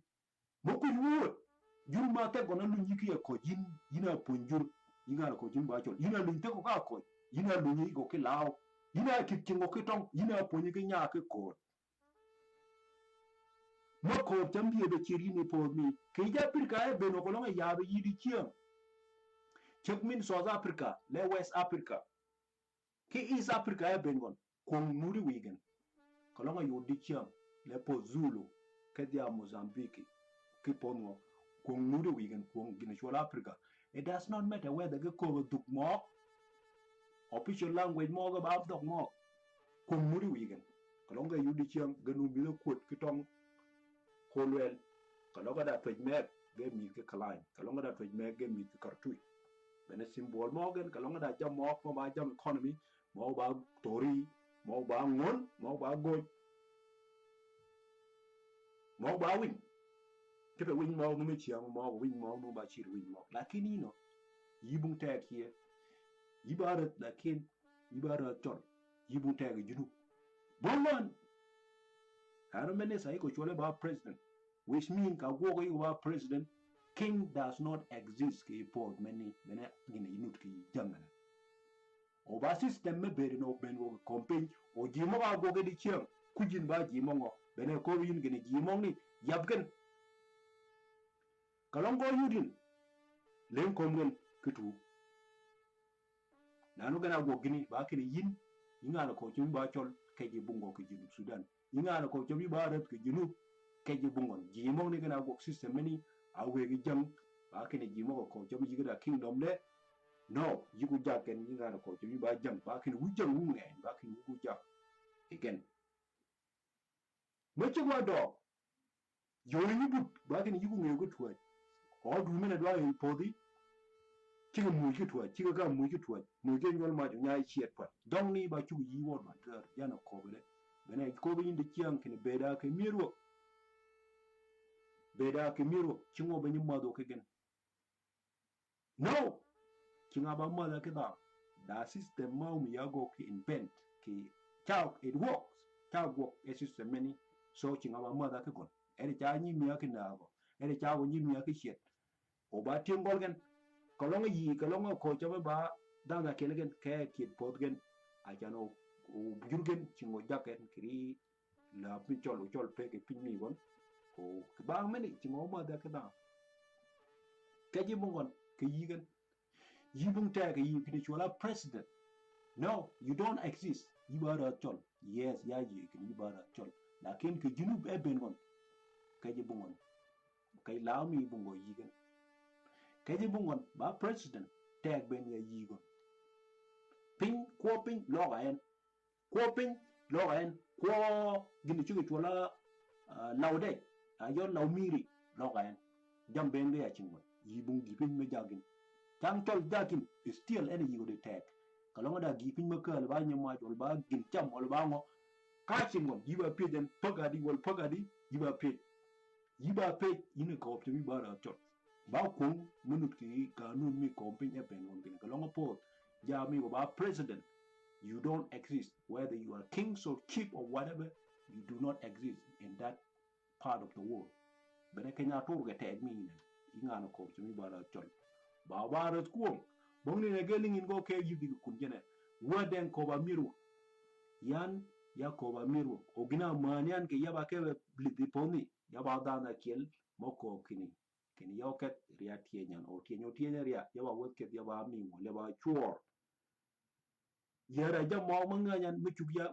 moko yuo jur ma te gona lu nyiki e ko jin yina ponjur yina ko jin ba chol yina lu te ko ka ko yina lu ni go ke law yina ki kingo ke tong yina ponyi ke nya ke ko moko tambi be chiri ni po mi ke ja pirka e be no ko longa ya be yidi chiang chekmin South Africa le West Africa ke East Africa e ben gon ko muri wigen ko longa yudi chiang le po Zulu ke dia Mozambique ke pongo kung muri wigan kung ginashwal Africa. It does not matter whether the cover duk mo official language mo ga ba dok mo kung muri wigan kalonga yudi chiang ganu bi ko kitong holwel kalonga da pej me ge mi ke kalain kalonga da pej me ge mi ke kartui bene symbol mo gen kalonga da jam mo ba jam economy mo ba tori mo ba ngon mo ba goy mo ba win ke win mo no mi chiang mo win mo no ba chir win mo lakini no yibung tag here yibarat lakin yibarat chol yibung tag junu bonman haro mene sai ko chole ba president which mean ka go go ba president king does not exist ke port many mene gine inut ki jamana o ba system me bere no ben go campaign o jimo ga go di chiang kujin ba jimo ngo bene ko yin gine jimo ni yabgen kalongo yudin len komgen kitu nanu gana go gini ba kini yin yinga ko chumi ba chol keji bungo ke jinu Sudan yinga ko chumi ba rat ke jinu keji bungon jimo ni gana go system ni awe gi jam ba kini jimo ko chumi yiga kingdom le no yigu jaken yinga ko chumi ba jam ba kini wujang wu ngen ba kini wugu jak again meche wa do yoni ni but ba kini yigu ngen go tuwa o du mena do ay podi chiga muji tuwa chiga ga muji tuwa muji nyol ma nya chiet pa dong ni ba chu yi won ma der yana ko bele bene ko be inde chiang kini beda ke miro chingo be nyuma do ke gen no chinga ba ma da ke da system ma mu ya go ke invent ke chao it works chao go e system many so chinga ba ma da ke gon ere cha nyi mi ya ke na go ere cha go nyi mi ya ke chiet o ba tiengol gen kalonga yi kalonga ko chama ba danga kelegen ke kit podgen ajano o jurgen chingo jaken kri la chol pe ke pinmi gon o ba meni chingo ma da ke da ke ji bungon ke yigen yibung ta ke yi kini chola president no you don't exist yibara chol yes ya yi kin yibara chol lakin ke junub e ben gon kaje bungon kay lawmi bungo yigen kaje bungon ba president tag ben ya yigon pin ko pin lo en ko pin lo en ko gini chugi chola laude ayo laumiri lo en jam ben ya chingwa yibung gipin me jagin chang chol jakin still any you de tag kalonga da gipin me kal ba nyama jol ba gin cham ol ba ngo ka chingwa yiba peden pagadi wal pagadi yiba pe yine ko optimi bara chol ba kung munut ki kanun mi kompin e ben on gin kalonga po ja mi ba president you don't exist whether you are kings or chief or whatever you do not exist in that part of the world bene kenya tour ga tag mi ne ingano ko optimi bara chol ba bara skuom bongni ne geling in go ke yigi kun jene waden ko ba miru yan ya ko ba miru ogina manian ke yaba ke blidi poni yaba dana kiel moko kini yoket ria tienyan o tienyo ria yaba woket yaba mi mo le ba chuor yara jamo manganyan muchuk ya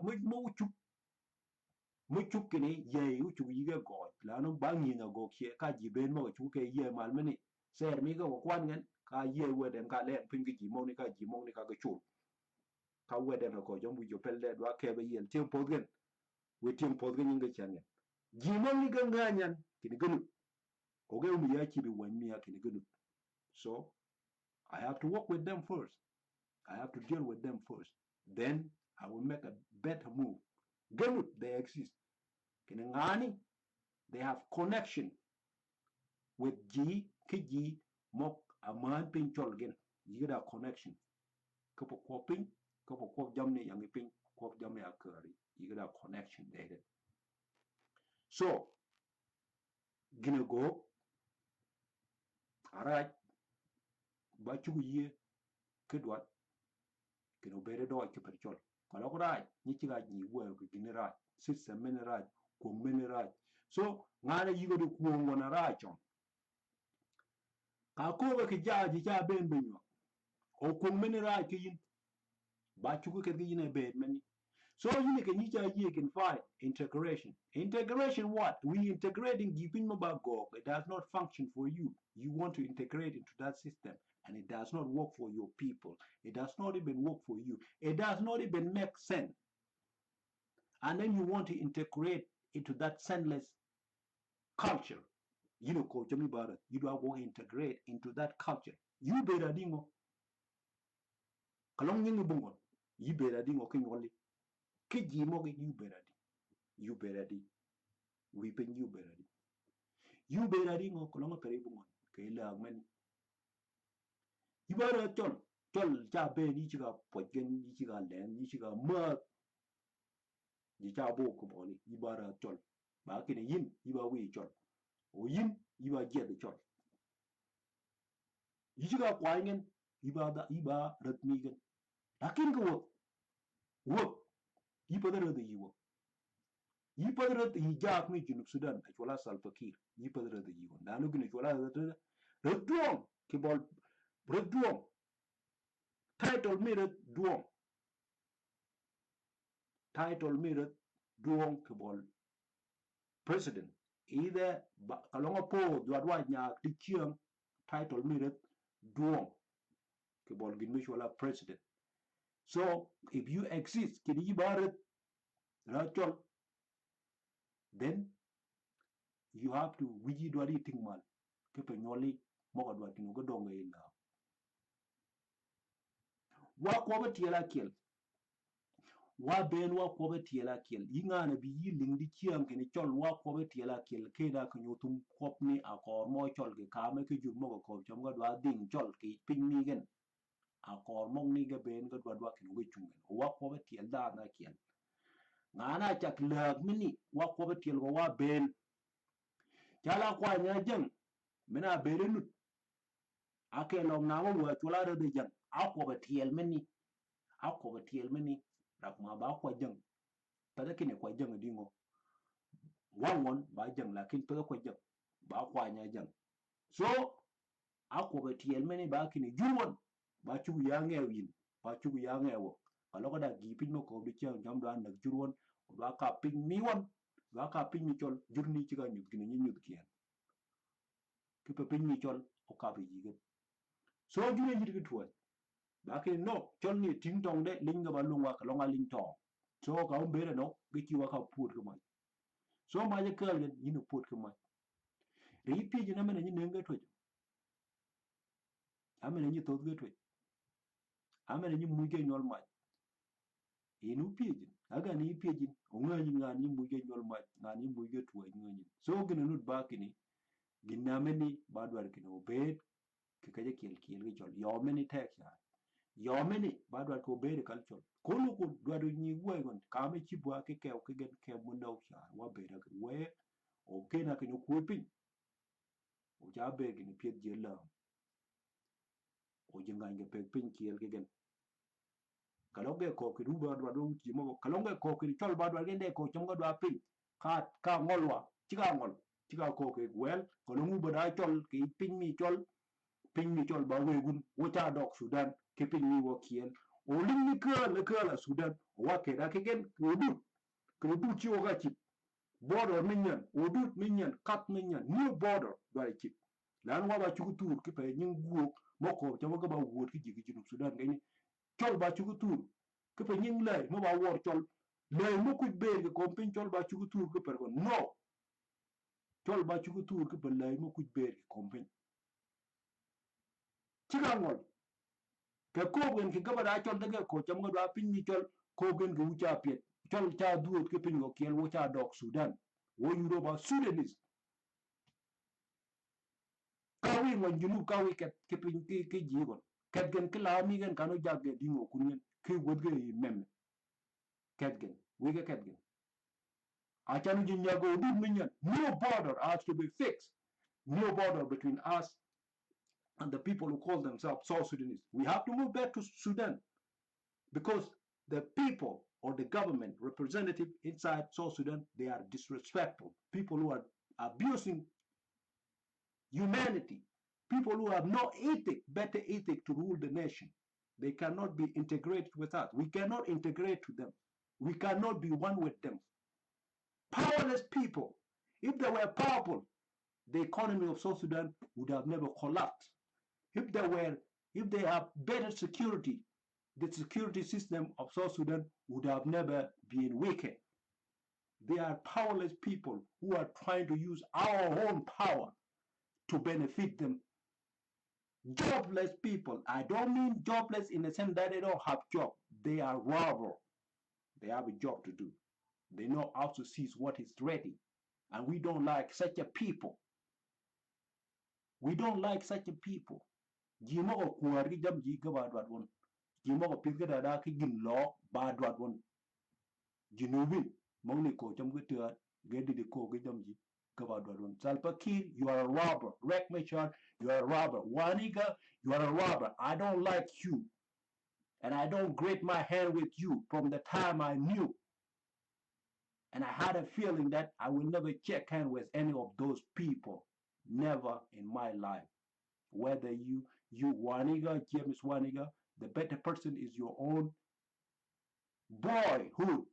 muchuk kini ye uchuk yige go lanu bangi na go ke ka jiben mo chuke ye malmani ser mi go kwan ngen ka ye weden ka len pingi jimo ni ka ga chul ka weden ko jombu jo pelle do ke be yen tem podgen we tem podgen inga changen jimo ni ga nganyan kini gnu o ge mu ya ki bi wan mi ya kini gnu so I have to work with them first. I have to deal with them first. Then I will make a better move. Gnu they exist. Kini ngani they have connection with G mok a man pin chol gen. You get a connection. Couple coping, couple cop jamni yang ping cop jamni akari. You get a connection there. So gonna go. Alright. Bachu ye kedwat. Gonna better do it chol. Kalau right, ni chiga ni wo gini right. System many right, ko many right. So ngana you go to kuongo na right chon. Ka ko ba ki jaji cha ben benyo. O ko many right ki yin. Bachu ko ke yin be many. So you can find integration. Integration what? We integrating giving go. It does not function for you. You want to integrate into that system and it does not work for your people. It does not even work for you. It does not even make sense. And then you want to integrate into that senseless culture. You know, Coach Jimmy Barrett, you don't want to integrate into that culture. You better dingo. Kalong yingu bungon. You better dingo king only. Kiji mogi you better di. You better di. Weeping you better di. You better di ngo kolonga pere bungon. Kaila agmen. You better chol. Chol cha be ni chiga pojen ni chiga len ni chiga mat. Ni cha bo kumoni. You better chol. Ba kine yin you ba we chol. O yin you ba jet the chol. You chiga kwaingen you ba ratmigen. Lakin go work. You better the you work. Yi padre yi jaak mi junub Sudan achola Salva Kiir yi padre de yigon nanu gine chola reduong ki bol reduong title mi reduong ki bol president either kalonga po dwadwa nya ti chiang title mi reduong ki bol gin mi chola president. So if you exist kidi yi baret rachol then you have to wiji dwadi tingman ke penyoli moko dwa tingo go dongo ina wa ko ba tiela kiel wa ben wa ko ba tiela kiel yingana bi yiling di chiam ke ni chol wa ko ba tiela kiel ke da ko nyutum kop ni akor mo chol ke ka me ke jur mo ko chom go dwa ding chol ke ping mi gen akor mong ni ga ben go dwa ke no chungen wa ko ba tiel da na kiel ngana chak lag mini wa ko ba tiel go wa ben chala kwa nya jeng mena berenut ake long na wa chula de jeng akko ba tiel mini rak ma ba kwa jeng pada kine kwa jeng dingo wangon ba jeng lakin pada kwa jeng ba kwa nya jeng so akko ba tiel mini ba kine jurwon ba chugu ya ngew yin ba chugu ya ngewo kalau kada gi pin mo ko bi chang jam do an nak jurwon do ka pin mi won do ka pin mi chol jurni ci ga nyut ki ni nyut ki ki pe pin mi chol o ka bi yigen so jure nyit ki tuwa ba ke no chol ni ting tong de ling ga ba lungwa ka longa ling tong so ka um bere no gi ci wa ka put ko ma so ma je kal ni no put ko ma ri pi je na mena ni nenga to amena ni to ge to amena ni mu ge nyol ma inu pijin aga ni pijin onganyi ngani muje nyol ma ngani muje tuwa ngani so gina nut bakini ginameni badwar kino obed kikaje kiel kiel gi chol yomeni tek ya yomeni badwar ko obed kal chol kulu ku dwaro nyi wegon kame chibwa ke ke gen ke mundo ya wa beda we o kena kinyo kuipin o jabe gini piet jela o jingange pek pin kiel gen kalonge ko ki ruba dwaro timo kalonge ko ki chol badwar gende ko chongo dwa pin ka ngolwa chiga ko ke wel ko lungu bada chol ki pin mi chol ba wegun wocha dok Sudan ke pin mi wo kiel o linni kala Sudan wa ke da ke gen ko du chi o ga chi border minyan kat minyan new border dwa chi lan wa ba chu tur ki pe nyin guo moko chamo ga ba wuot ki jigi junub Sudan ngani chol ba chugu tur ke pe nying lay mo ba wor chol lay mo ku be ke ko pin chol ba chugu tur ke per ko no chol ba chugu tur ke pe lay mo ku be ke ko pin chigangol ke ko gen ke gaba da chol de ko cham ga pin ni chol ko gen ke ucha pet chol cha duot ke pin ko kel wo cha dok Sudan wo yuro ba Sudanese kawi mo junu kawi ke pin ke jigon ket gen ke la mi gen kanu jagge dingo kunyen ke wodge mem ket gen wege ket gen new border has to be fixed. New border between us and the people who call themselves South Sudanese. We have to move back to Sudan because the people or the government representative inside South Sudan, they are disrespectful. People who are abusing humanity. People who have no ethic, better ethic to rule the nation. They cannot be integrated with us. We cannot integrate with them. We cannot be one with them. Powerless people. If they were powerful, the economy of South Sudan would have never collapsed. If they have better security, the security system of South Sudan would have never been weakened. They are powerless people who are trying to use our own power to benefit them. Jobless people. I don't mean jobless in the sense that they don't have job. They are robber. They have a job to do. They know how to seize what is ready. And we don't like such a people. We don't like such a people. Jimo ko kuari jam ji ka badwat won. Jimo ko pit ka da ki gin lo badwat won. Jinubin mong ni ko jam ka gedi de ko jam ji ka badwat won. Salpa Kiir, you are a robber. Rek Machar, you are a robber. Waniga, you are a robber. I don't like you. And I don't grate my hand with you from the time I knew. And I had a feeling that I will never check hand with any of those people. Never in my life. Whether you Waniga, James Waniga, the better person is your own boyhood.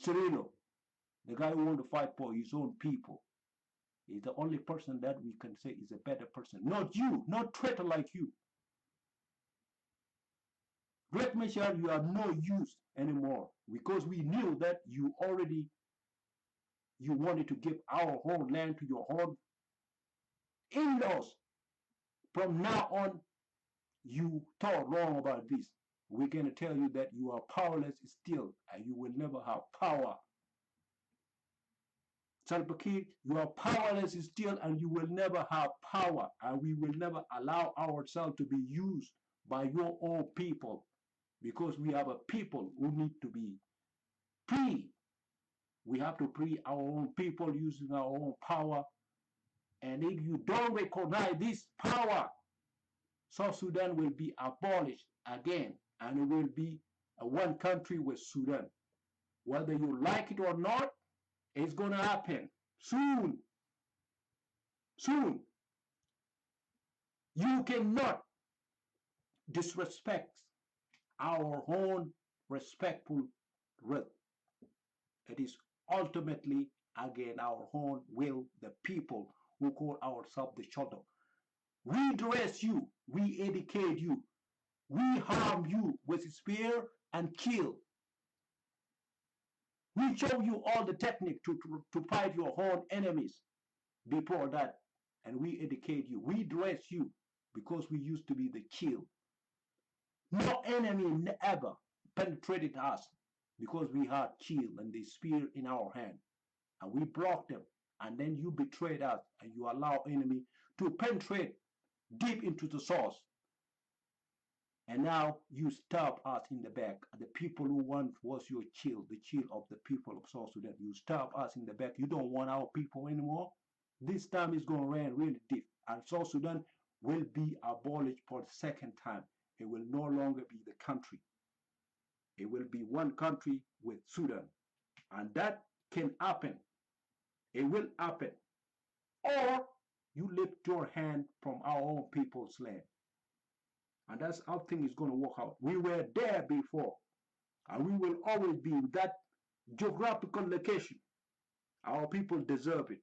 Cirilo, the guy who want to fight for his own people, is the only person that we can say is a better person. Not you, not traitor like you. Great Machar, you are no use anymore because we knew that you wanted to give our whole land to your own in-laws. From now on, you thought wrong about this. We're going to tell you that you are powerless still and you will never have power. Salva Kiir, you are powerless still and you will never have power, and we will never allow ourselves to be used by your own people because we have a people who need to be free. We have to free our own people using our own power. And if you don't recognize this power, South Sudan will be abolished again, and it will be a one country with Sudan. Whether you like it or not, it's going to happen soon. Soon. You cannot disrespect our own respectful right. It is ultimately against our own will, the people who call ourselves the Chollo. We dress you, we educate you, we harm you with spear and kill. We show you all the technique to fight your own enemies before that, and we educate you. We dress you because we used to be the kill. No enemy ever penetrated us because we had shield and the spear in our hand, and we blocked them. And then you betrayed us, and you allow enemy to penetrate deep into the source. And now you stab us in the back. The people who once was your shield, the shield of the people of South Sudan, you stab us in the back. You don't want our people anymore. This time it's going to rain really deep, and South Sudan will be abolished for the second time. It will no longer be the country. It will be one country with Sudan. And that can happen. It will happen. Or you lift your hand from our own people's land. And that's how things is going to work out. We were there before. And we will always be in that geographical location. Our people deserve it.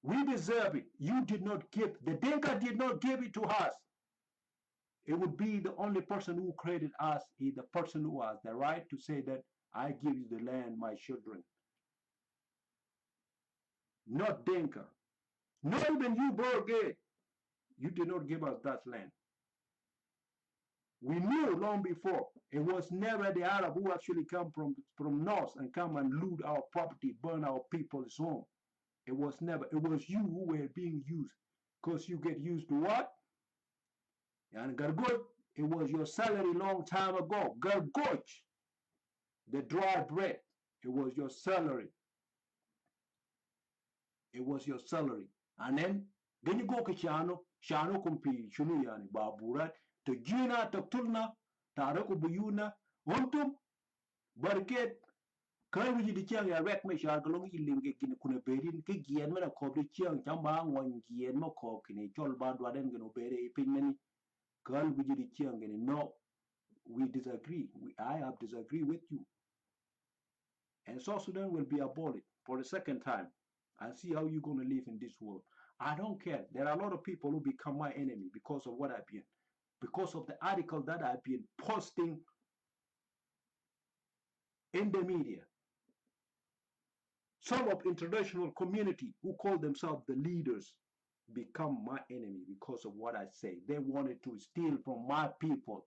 We deserve it. You did not give, the Dinka did not give it to us. It would be the only person who created us is the person who has the right to say that I give you the land, my children. Not Dinka. Not even you, Borgay. You did not give us that land. We knew long before it was never the Arab who actually come from north and come and loot our property, burn our people's home. It was never. It was you who were being used because you get used to what? And Gargoch, it was your salary long time ago. Gargoch, the dry bread, it was your salary. It was your salary. And then you go to Shano kumpi shunu yani baburat to gina to tulna taraku buyuna untum barket kai wuji di chiang ya rek me shar kalong ilim ke kin kuna berin ke gien mena ko di chiang chamba ngon gien mo ko kini chol ba dwa den gno bere pinmeni kan wuji di chiang gini no, we disagree. I have disagree with you. And South Sudan will be abolished for the second time. And see how you're going to live in this world. I don't care. There are a lot of people who become my enemy because of what I've been, because of the article that I've been posting in the media. Some of international community who call themselves the leaders become my enemy because of what I say. They wanted to steal from my people.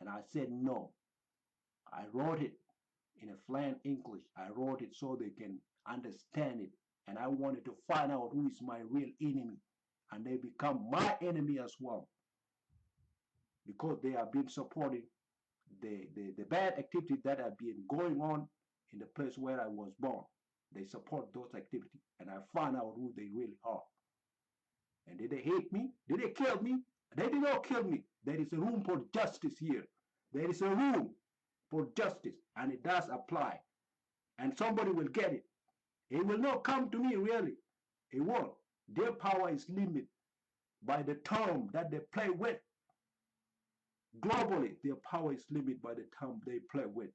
And I said no. I wrote it in a fluent English. I wrote it so they can understand it. And I wanted to find out who is my real enemy. And they become my enemy as well. Because they have been supporting the bad activities that have been going on in the place where I was born. They support those activities. And I find out who they really are. And did they hate me? Did they kill me? They did not kill me. There is a room for justice here. There is a room for justice. And it does apply. And somebody will get it. It will not come to me, really. It won't. Their power is limited by the term that they play with. Globally, their power is limited by the term they play with.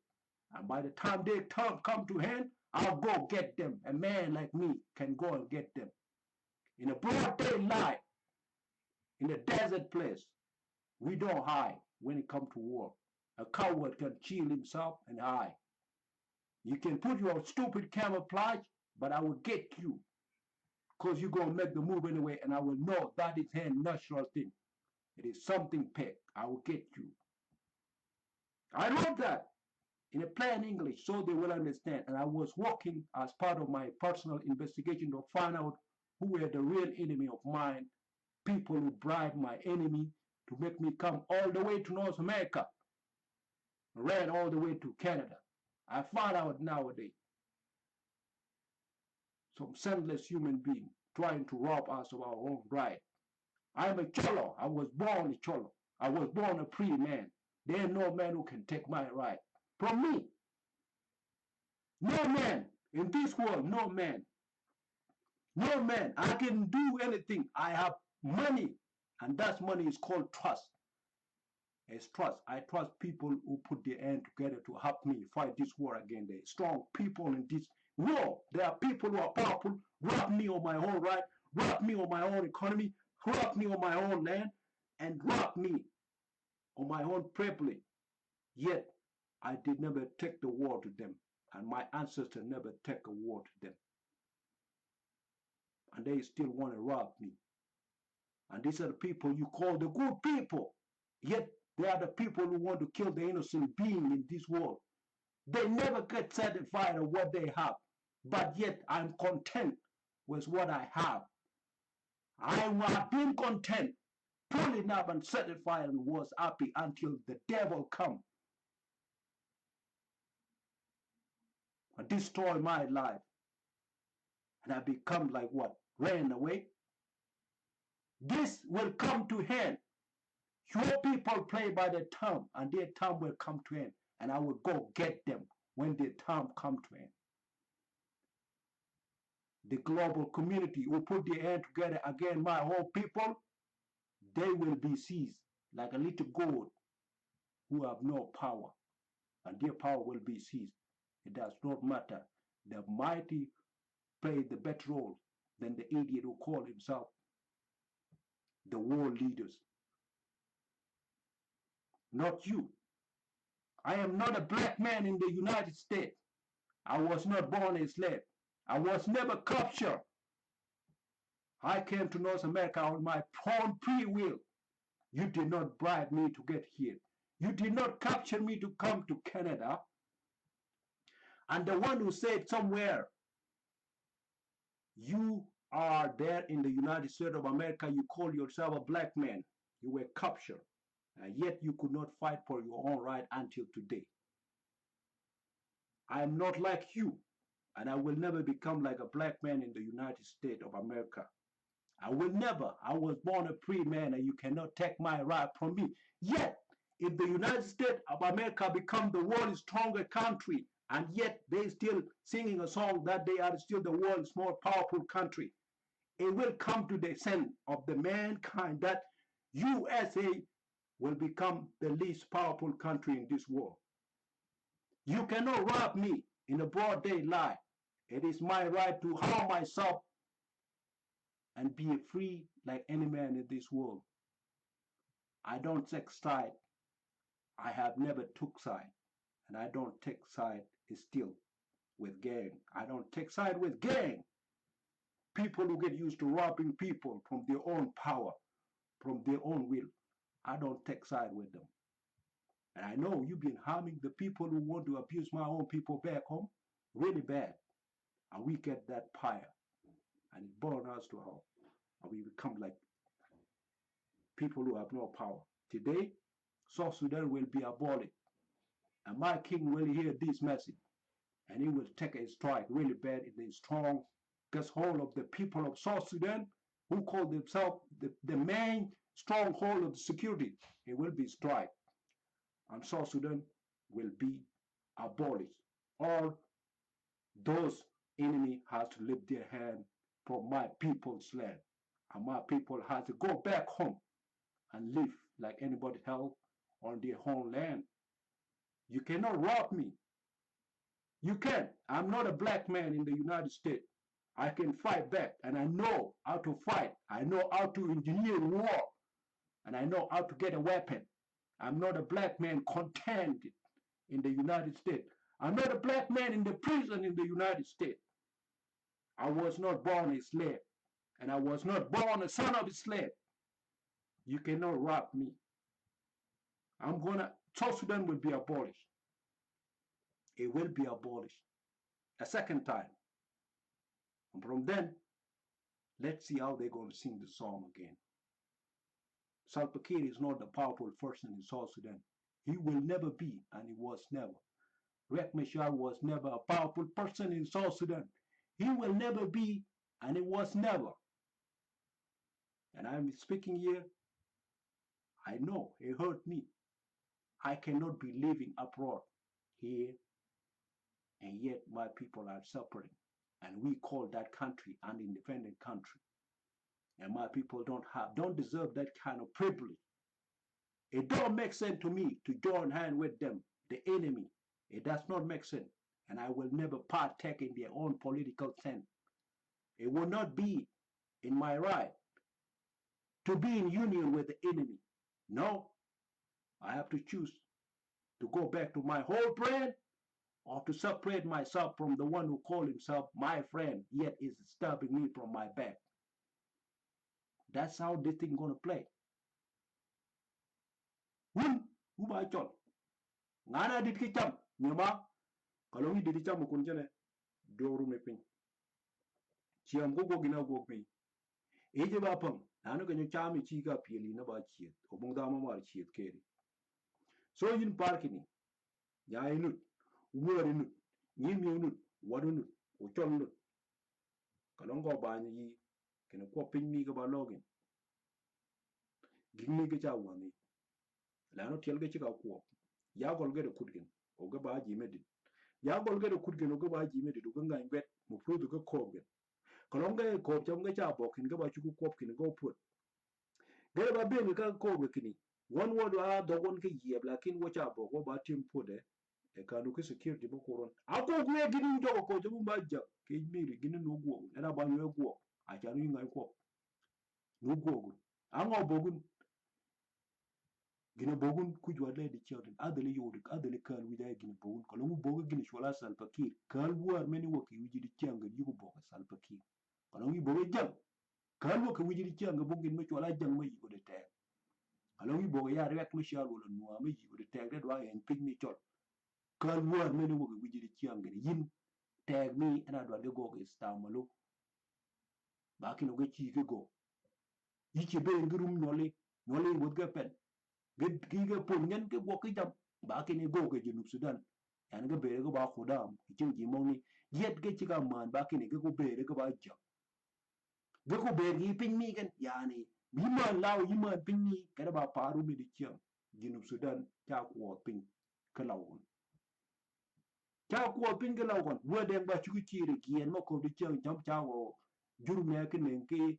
And by the time they come to hand, I'll go get them. A man like me can go and get them. In a broad daylight, in a desert place, we don't hide when it comes to war. A coward can shield himself and hide. You can put your stupid camouflage, but I will get you. Because you're going to make the move anyway, and I will know that is a natural thing. It is something pegged. I will get you. I wrote that in a plain English so they will understand. And I was working as part of my personal investigation to find out who were the real enemy of mine, people who bribed my enemy to make me come all the way to North America, ran all the way to Canada. I found out nowadays some senseless human being trying to rob us of our own right. I'm a Chollo. I was born a Chollo. I was born a free man. There ain't no man who can take my right from me. No man in this world, no man. No man. I can do anything. I have money, and that money is called trust. is trust. I trust people who put their hand together to help me fight this war again. There are strong people in this war. There are people who are powerful, rob me on my own right, rob me on my own economy, rob me on my own land, and rob me on my own privilege. Yet, I did never take the war to them, and my ancestors never take a war to them. And they still want to rob me. And these are the people you call the good people. Yet, they are the people who want to kill the innocent being in this world. They never get satisfied of what they have. But yet, I'm content with what I have. I have been content, pulling up and satisfied and was happy until the devil come and destroy my life. And I become like what? Ran away. This will come to hand. Your people play by the time, and their time will come to end. And I will go get them when their time come to end. The global community who put their hand together against my whole people, they will be seized like a little goat who have no power, and their power will be seized. It does not matter. The mighty play the better role than the idiot who call himself the world leaders. Not you. I am not a black man in the United States. I was not born a slave. I was never captured. I came to North America on my own free will. You did not bribe me to get here. You did not capture me to come to Canada. And the one who said somewhere, you are there in the United States of America, you call yourself a black man. You were captured. And yet you could not fight for your own right until today. I am not like you, and I will never become like a black man in the United States of America. I will never. I was born a free man, and you cannot take my right from me. Yet, if the United States of America become the world's strongest country, and yet they still singing a song that they are still the world's more powerful country, it will come to the sense of the mankind that USA will become the least powerful country in this world. You cannot rob me in a broad daylight. It is my right to harm myself and be free like any man in this world. I don't take side. I have never took side. And I don't take side still with gang. I don't take side with gang. People who get used to robbing people from their own power, from their own will. I don't take side with them. And I know you've been harming the people who want to abuse my own people back home really bad. And we get that fire. And it burns us to hell. And we become like people who have no power. Today, South Sudan will be abolished. And my king will hear this message. And he will take a strike really bad in the strong hold of the people of South Sudan who call themselves the main stronghold of security. It will be strike. And South Sudan will be abolished. All those enemy has to lift their hand from my people's land. And my people has to go back home and live like anybody else on their own land. You cannot rob me. You can't. I'm not a black man in the United States. I can fight back, and I know how to fight. I know how to engineer war, and I know how to get a weapon. I'm not a black man contained in the United States. I'm not a black man in the prison in the United States. I was not born a slave, and I was not born a son of a slave. You cannot rob me. South Sudan will be abolished. It will be abolished a second time. And from then, let's see how they're going to sing the song again. Salva Kiir is not a powerful person in South Sudan. He will never be, and he was never. Riek Machar was never a powerful person in South Sudan. He will never be, and it was never. And I'm speaking here. I know it hurt me. I cannot be living abroad here, and yet my people are suffering. And we call that country an independent country. And my people don't deserve that kind of privilege. It don't make sense to me to join hand with them, the enemy. It does not make sense. And I will never partake in their own political sense. It will not be in my right to be in union with the enemy. No, I have to choose to go back to my whole friend or to separate myself from the one who called himself my friend, yet is stabbing me from my back. That's how this thing gonna play. Wun, uba chol. Ngana dit ki cham, nyama, kalongi dit cham kun jene, doru me pin. Chiam go gina go pin. Eje ba pang, nanu kanyo chami chi ka pili na ba chiet, obong dama mar chiet keri. So yin parkini, ya inut, umur inut, nyim inut, wadunut, uchol nut. Kalongo ba nyi, kena kwa pin mi ka ba login. Gini ka cha wani. Lano tiel ga chika kwa. Ya gol ga de kudgen, o ga ba ji medit. Ya gol ga de kudgen o ga ba ji medit, o ga ngai bet, mu prudu ga kogen. Kalonga e kop cham ga cha bokin ga ba chuku kop kin go put. Ga ba be ka ko ga kini. One word a do won ka yeb lakin wo cha bo go ba tim pude. E kanu ki security bo koron. Ako ku e gini jo ko jamu ba ja. Ke mi gini no go. Era ba nyu go. A cha nu ngai ko. No go. Ango bogun gina bogun kujwa le di children adali yodik adali kal wida gina bogun kalongu bogu gina shwala salpakir kal war meni waki wiji di changa yugo boga salpakir kalongu boga jang kal waki wiji di changa bogin me shwala jang me yigo de tag kalongu boga ya rek me shal wala nuwa me yigo de tag dat wa en pig me chol kal war meni waki wiji di changa yin tag me ana dwa de goga istamalo bakin oge chi ke go yiche be ngirum nole wodga pen giga punyan ke wo ke jam ba ke ni go ke junub Sudan yan ga bere go ba khudam ke ji moni yet ke ci ga man ba ke ni go bere go ba jam ga ko bere gi pin mi gan yani bi man law yi man pin ni ka ba paru mi di ciam junub Sudan ta ko pin ka lawon ta ko pin ga lawon wo de ba ci ci ri gi en ma ko di ciam jam ta wo jurme ke nen ke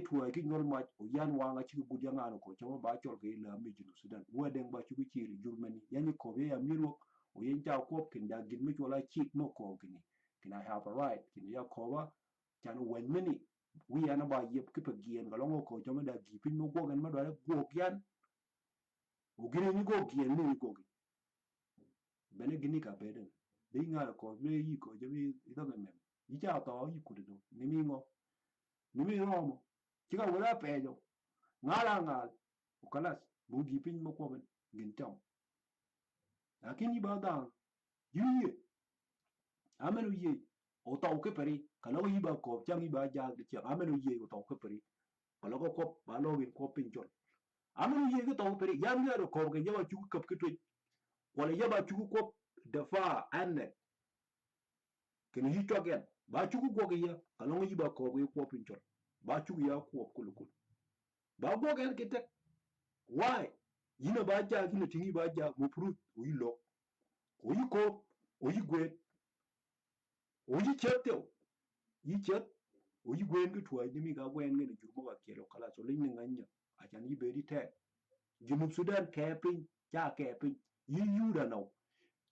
tuwa ki ngol ma o yan wanga ci gud ya ngano ko chama ba chol ke la mi jinu Sudan wo den ba ci ci ri jurmeni yani ko be ya miro o yen ja ko kin da gid mi chola ci no ko kini can I have a right kin ya ko ba chan wen mini wi yana ba yep ke pagien ga longo ko chama da gi pin no go gan ma do go yan o gine ni go gien ni go gi bene gini ka beden de ngalo ko be yi ko jami ida mem yi ja to yi kudo ni mi ngo ni mi ngo chika wala pejo ngala ngal ukalas bugi pin mo ko ben ngin tam lakini ba da yuye amenu ye o taw ke pari kala yi ba ko cham yi ba ja de cha amenu ye o taw ke pari kala ko ba lo gen ko pin jol amenu ye ke taw pari yam ya ko ke jaba chu kap ke to wala yaba chu ko dafa anne ken yi to gen ba chu ko ke ya kala yi ba ko ko pin jol ba chu ya ko kulukul ba go gen ke tek why yina ba ja kina tingi ba ja mo prut o yilo o yiko o yigwe o yichete yi chet o yigwe ngi tuwa ni mi ga gwen ngi jurmo ga kelo kala so lin nganya a jan yi beri te junub Sudan kepin ja kepin yi yuda no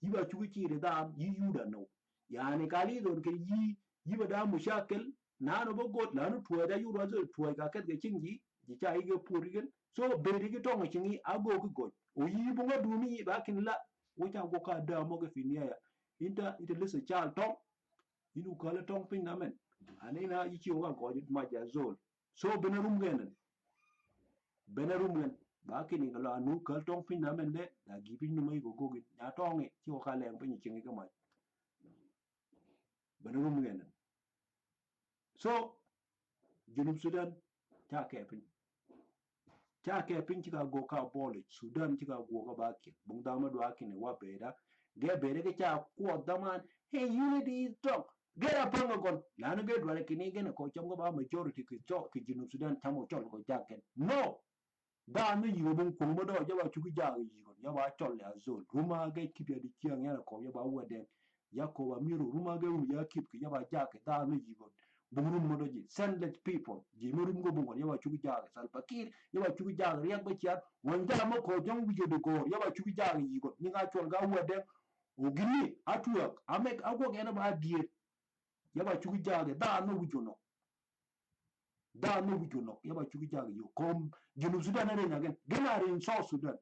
yi ba chugi ci da yi yuda no yani kali don ke yi ba da mushakil nano ba got nano tuwa da yuro zo tuwa ga kat ga cingi ji cha yi ga purigen so beri gi tonga cingi ago ko go o yi bunga dumi ba kin la wo ta go ka da mo ga finia ya ita lisa chal tong inu kala tong pin namen anina yi ci wa ko ma ja zol so benarum genen ba kin ga la nu kala tong pin namen de da gi pin no mai go go gi ya tongi ci ko ka leng pin cingi ga ma benarum genen so junub Sudan ta kepin chika go ka Abolished Sudan chika go ka baki bung dama do akine wa beda ge bere ke cha ko daman hey unity is strong get up on gon la no ge dwale kini ge ko chom go ba majority ki cho ki junub Sudan tamo chol go jaken no da no yi bung ko mo do ja ba chuki ja yi gon ya ba chol ya zol ruma ge kipya di chiang ya ko ya ba wade ya ko ba miru ruma ge ya kip ki ya ba jake da no yi gon bungurum modoji sendless people ji murum go bungon yawa chugi jaga salpakir yawa chugi jaga riak bachiat wonja mo ko jong wijo de gor yawa chugi jaga yigo ninga chol ga wede o gini atuak amek ago gena ba diet yaba chugi jaga da no wijono yaba chugi jaga yo kom Junub Sudan are nyagen gena in South Sudan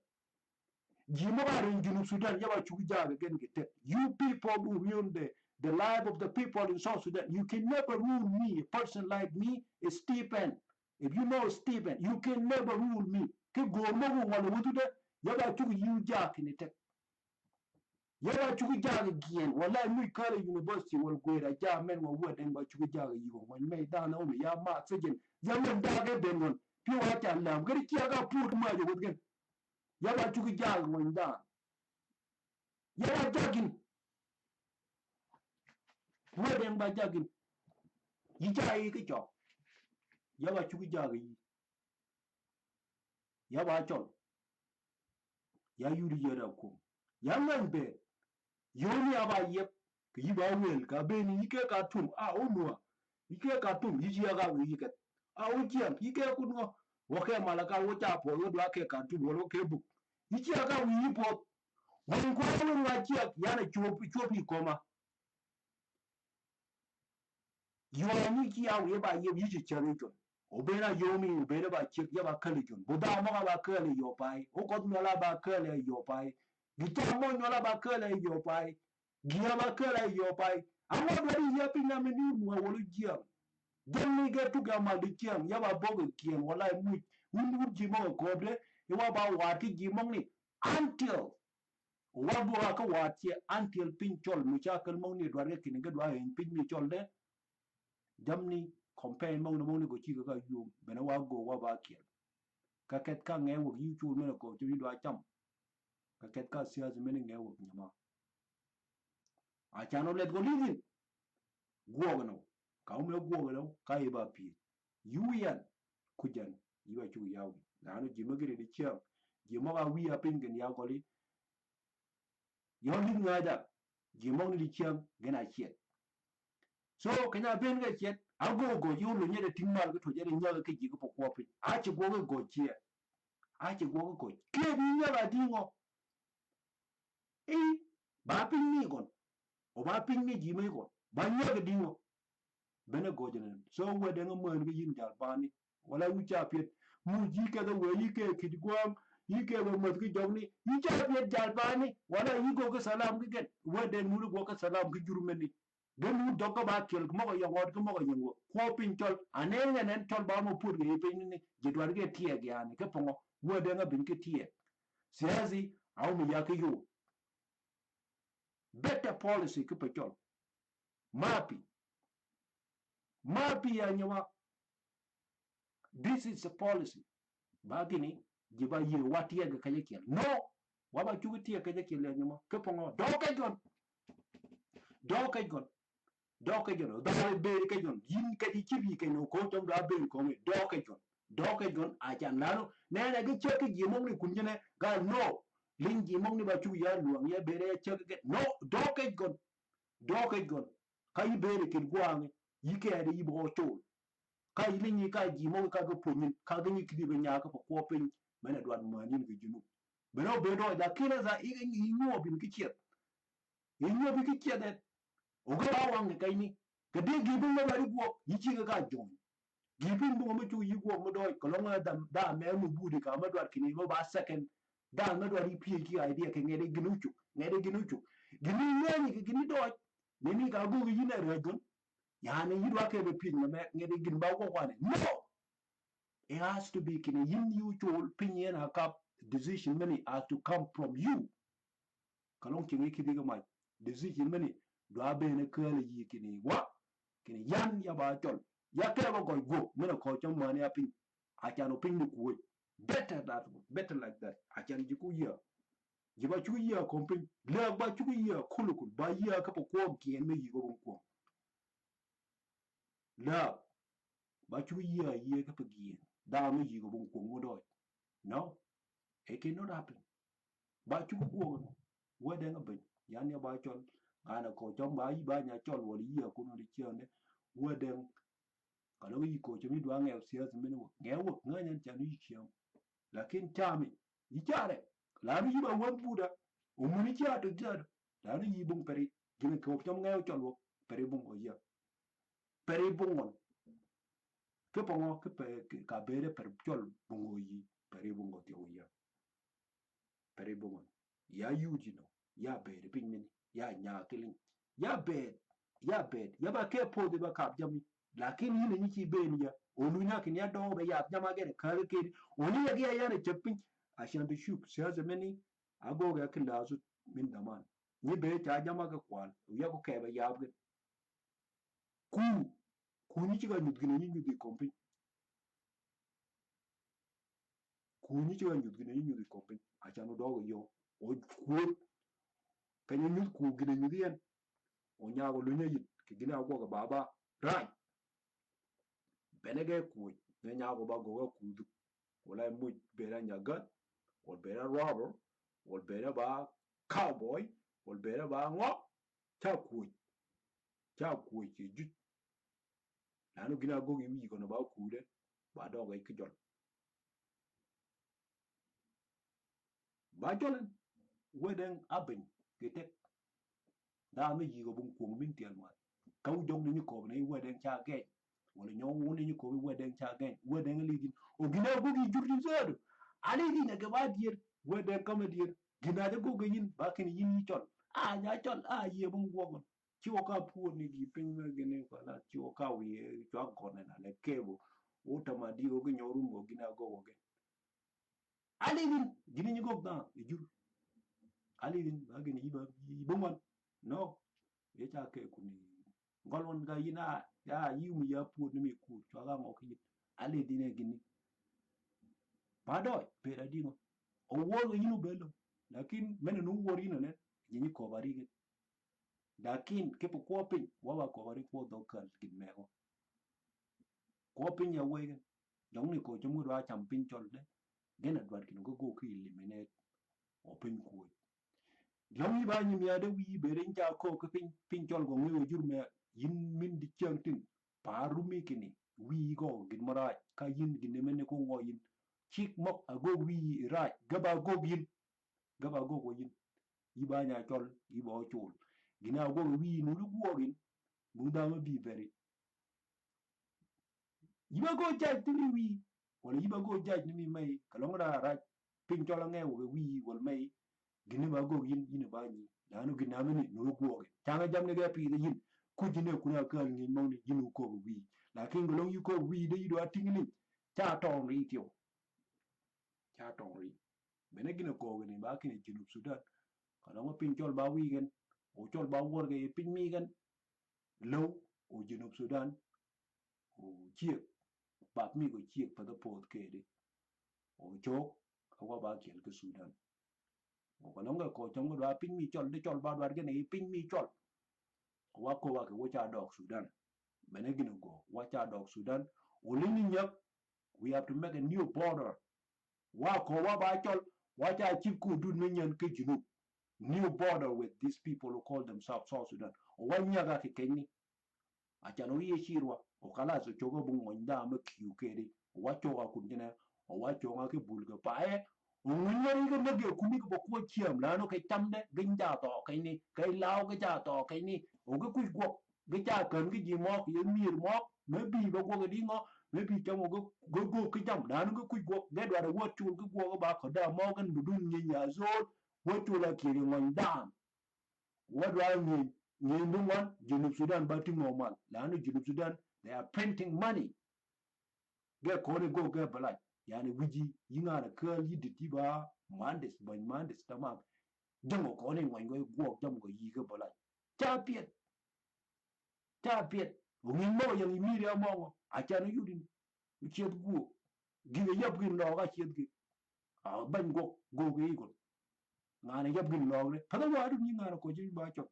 jimogare in Junub Sudan yaba chugi jaga gen gete you people who ruin the life of the people in South Sudan. You can never rule me. A person like me is Stephen. If you know Stephen, you can never rule me. Ke gormo wala wutude yaba chugi you jack in it. Yaba chugi jaga gien wala muy kale university wal gwera ja men wa woden ba chugi jaga yigo man me da na o ya ma sejen zaman daga bengon pi wa ta lam gari kiaga put ma jo wudgen yaba chugi jaga man da yaba jagin woden ba jagin yija yi ke cho yaba chugi jaga yi yaba chol ya yuri yara ko ya ngan be yoni aba yep ke yiba wel ka be ni ke ka tum a onwa ike ka tum yiji ya ga wi ke a o jian ike ku no wo ke malaka wo cha po yo dwa ke ka tum wo ke bu yiji ya ga wi po won ko wo nga chi ya na chopi koma yo ni ki ya wi ba yep yiji chere jon obera yomi obera ba chek ya ba kale jon boda mo ba kale yo pai o ko no la ba kale yo pai gita mo no la ba kale yo pai giya ba kale yo pai amo bari ya pinga me ni mo wolu jiam den ni get to gama de kiam ya ba bogo kien wala mu unu jimo ko de e wa ba wa ti jimo ni until wa bo ka wa ti until pinchol mu cha kal mo ni do re kin ga do en pin mi chol de jamni campaign mo ni go chi ga yu bena wa go wa ba kien ka ket ka nge wo yu chu me ko ti do cham ka ket ka sia me nge wo nyama a cha no let go living go no ka me go no ka e ba pi yu yan kujan yiwa chu yawi lanu jimagire de chiam jimoga wi apingen ya goli yoli ngada jimong ni chiam gena chiet so kanya ben ga chiet ago go yulu nyede tingmal go to jere nyaga ke jigo pokwo pi achi go go chiet achi go go ke bi nyala dingo e ba pin ni gon o ba pin ni jimai gon ba nyaga dingo bene go jenen so wede ngo mo ngi yin jal bani wala wucha piet mu jike da we yike kidgwam yike we mat ki jogni yicha piet jal bani wala yigo ko salam ki get wede mu go ko salam ki jurmeni den mu dogga ba kel mo ko yongod ko mo ko yengo ko pin tol anene nen tol ba mo pur ge pin ni jedwar ge tie ge ani ke pongo wede nga bin ke tie siazi au mi yake yo better policy ki pechol mapi ya nyawa. This is a policy. Bagini jiba ye watia ga kaje kiel. No, waba chugutia kaje kiel ya nyama. Kepongo doke jon. Doke jon. Doke jon. Dale beri ke jon. Yin kaji chibi ke no ko tom da beri ko me doke jon. Doke jon ajan lano. Nene ge cheke jimong ni kunjene ga no. Ling jimong ni ba chu ya luang ya beri cheke ke. No, doke jon. Doke jon. Kai beri kin guange. Yike ade yibo chol. Ka ilinyi ka jimo ka go punyin ka ganyi kidi be nya ka ko pen mena dwan manin ge junu beno be do da kina za inyo bin kichiet inyo bi kichiet de o ga wang ka ni ka de gi bin bari go yichi ga jon gi bin bu mo chu yi go mo do ko lo da me mu budi ka ma dwan kini mo ba second da ma dwan pi ki idea ke ngede ginuchu gini nyani gini do ni ka go yi na rejon yani yidwa ke be pin me ngede gin ba ko kwane no. It has to be kini yin you to opinion a cup decision many has to come from you. Kalong kini kidi ma decision many do abe ne kale yi kini wa kini yan ya ba tol ya ke ba go mena ko chon mani apin a can opin ni kuwe better like that a can jiku ya jiba chu ya kompin le ba chu ya kulukul ba ya ka ko kien me yi go ko la ba chu ya ye ka pagien da me yi go ko mo do. No, it cannot happen. Ba chu ko wede nga ben yan ya ba chol ana ko chom ba yi ba nya chol wori ya kuno di chione wede kalau yi ko chemi dwa ngel siasa meno ngewo nganya chanu yichiam lakin chami yichare lanu yiba wan buda umuni chi ato jado lanu yibung peri gine ko chom ngel cholwo peri bung oya peri bungon ke pongo ke pe ka bere per chol bungo yi peri bungo ti oya peri bungon ya yujino ya bere pingmini ya nya kelin ya bed ya ba ke po de ba kap jami lakin yine ni chi ben ya olunya kin ya do be ya jama gere kare ke oni ya ya ne chepin ashan de shuk siasa meni ago ga kila su min daman ni be ta jama ga kwal ya ko ke ba ya ga ku ku ni chi ga nyut gine ni nyut kompin ku ni chi ga nyut gine ni nyut kompin ashan do yo o ku ka ni nyut ku gine nyut yen o nya go lunya yit ke gine ago ga baba right benege ku ne nya go ba go ku du wala mu bera nyagat wal bera robber wal bera ba cowboy wal bera ba ngo cha ku ke ju lanu gina go gi wi ko no ba ku de ba do ga ki jol ba jol weden abin ke tek da me yi go bun ku min tian ma kaw jong ni ko ne weden cha ge wala ñoo woni ni ko weden cha ge weden li o gina go gi jurdi zado ali di ne ga ba dier weden kama dier gina de go yin ba kin yin yi chol a nya chol a ye bun go chiwo ka puo ni gi piny me gini kala chiwo ka wiye chwa kone na le kebo uta madi go nyoru mo gina go go gen ali din gini ni go da ijur ali din ba gini iba ibongon no ye cha ke kuni ngolon ga yina ya yumi ya puo ni mi ku chwa ga mo ki ali din e gini pado pera dino o wo yinu belo lakin mena no wori na ne gini ko bari gen lakin ke po ko pin wa ba ko bari ko do kal kin mego ko pin ya wegen giống ni ko chum do cham pin chol de gena dwar kin go ki eliminate o pin ko giống ni ba ni mi ade wi berin ja ko ko pin chol go ngi jur me yin min di chang tin pa rumi kini wi go gin mara ka yin gin men ko ngo yin chik mok ago wi ra gaba go yin iba nya chol ibo chul gina go wi nu du go gin mu da ma bi beri iba go judge tini wi wala iba go judge ni mi mai kalong ra pin chola nge wo wi wal mai gini ba go yin ba ni lanu gina mini no go ge tanga jam ne ga pi de yin ku jine kuna ka ni mo ni yin ko wi lakin golong yu ko wi de yido atingni cha tong ri tio cha tong ri bene gina ko ni ba kini junub sudan kalong pin chol ba wi gen o chol ba wor ge pin mi gen low o junub sudan o chiek bap mi go chiek pa da pot ke de o chok awa ba kiel ke sudan o ko longa ko chong do pin mi chol de chol ba dwar ge ne pin mi chol wa ko wa ke wo cha dog sudan bene gino go wa cha dog sudan o lini nyak we have to make a new border wa ko wa ba chol wa cha chip ku dun men yan ke jinu new border with these people who call themselves South Sudan o wa nyaga ke kenni a cha no ye shirwa o kala so chogo bung mo nda ma kiu ke de wa choga kun jina o wa choga ke bulga pa e o ngori ga mage kuni ko ko chiam la no kai tamde ginja to kai ni kai lao ga ja to kai ni o ga ku go ga ja kan ga ji mo ye mir mo me bi ba go ga di ngo me bi chamo go cái cham la no ga ku go ga da wo chu ga go ba ko da mo gan budun ni ya zo wo chu la ki ngon dam wo da ni ndungwan junub sudan ba ti normal la no junub sudan they are printing money get kone go get balai yani wiji yinga na kal yi diti ba mandes ban mandes tamam jango kone ngwan go jam go yi ga balai ta piet ngin mo yang imiri amongo achano yudin chet go giwe yab gin lo ga chet gi a ban go ge igol ngana yab gin lo le pada wadu ni ngana ko ji ba chok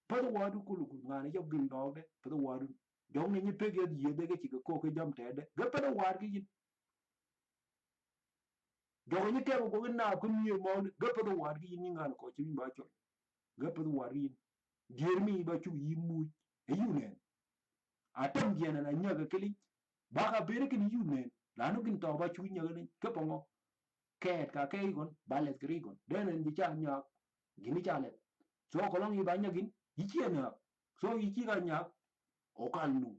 pada wadu kulu ngana yab gin lo de pada wadu dong ni pege ye de ke ko ke jam te de ga pada wadu gi dong ni ke ko na ku ni mo ga pada wadu gi ni ngana ko ji ba chok ga pada wadu dier mi ba chu yi mu e yunen atam jena na nyaga kili baka bere kin yunen lanu kin to ba chu nyaga ni kapongo ket ka ke gon balet kri gon denen di cha nyak gini chalet so kolong yi ba nyagin yichi na so yichi ga nyak o kalnu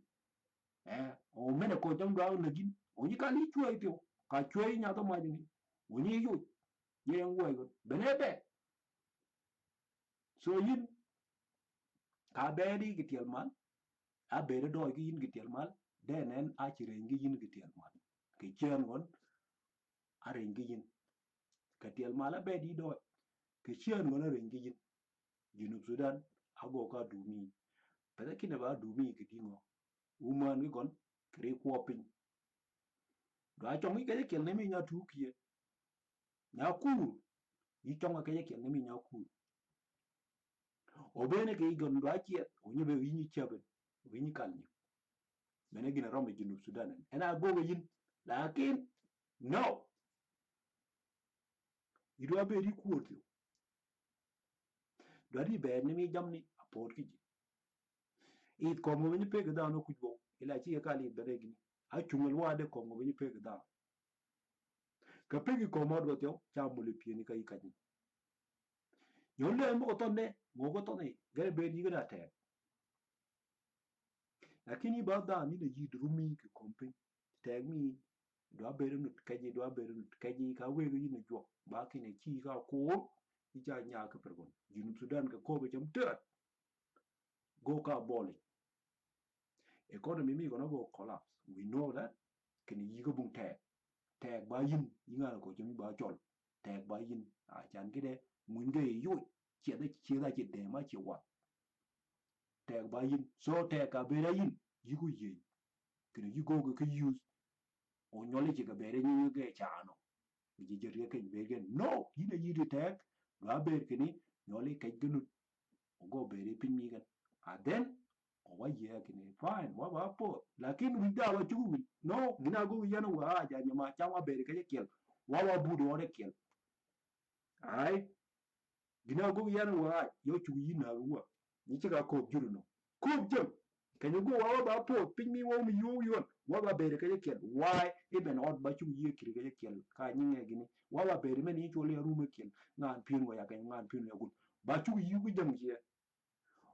o mene ko jam dwa nagin o ni kali chuai pio ka chuai nya to ma ni o ni yu ye ngoi gon benebe so yin ka beri gitiel mal a bere do gi yin gitiel mal denen a chire ngi yin gitiel mal ke chen gon a rengi yin gitiel mal a be di do ke chen gon a rengi yin junub Sudan ago ka dumi pede kine ba dumi ke dingo uman gi gon kre ko pin do a chong ke kel ne mi nya tu kie nya ku yi chong ke kel ne mi nya ku o bene ke gon do a chiet o nyebe yi ni cheben wi ni kan ni mene gina rombe junub Sudan ena go yin lakin no idwa be ri kuotio do ri be ne mi jamni apot ki it ko mo ni pe ga da no kujo ila chi ka li bere gini a chungel wa de ko mo ni pe ga da ka pe ki ko mo do tyo cha mo le pie ni ka ikani yo le mo to ne mo go to ne gere be ni ga ta lakini ba da ni ne yi drumi ki kompe tag mi do be no kaji do be no kaji ka we ga ni jo ba ki ne chi ka ko ija nya ka pergon junub Sudan ka ko be jam te go ka Abolish economy mi gonna go collapse we know that can yi go bung tag ba yin yinga ko jami ba chol tag ba yin a chan kide mun ge yu che da che de ma che wa tag ba yin so tag ka be yin yi go ye can yi go ko use o nyole che ka be ni ge cha no ji je re ke be ge no yi de yi de tag ga be ke ni nyole ke gnu go be re pin mi gan a then wa ye kini fine wa ba po lakini wida wa chuwi no gina go yana wa ja nyama chama bere ke kel wa bu do de kel ai gina go yana wa yo chuwi na wa ni chika ko juru no ko jam kan go wa ba po pin mi wo mi yo wa ba bere ke kel why even od ba chuwi ke kel ka nyinge gini wa ba bere me ni chole ru me kel ngan pin wa ya kan ngan pin ya gut ba chuwi yu jam je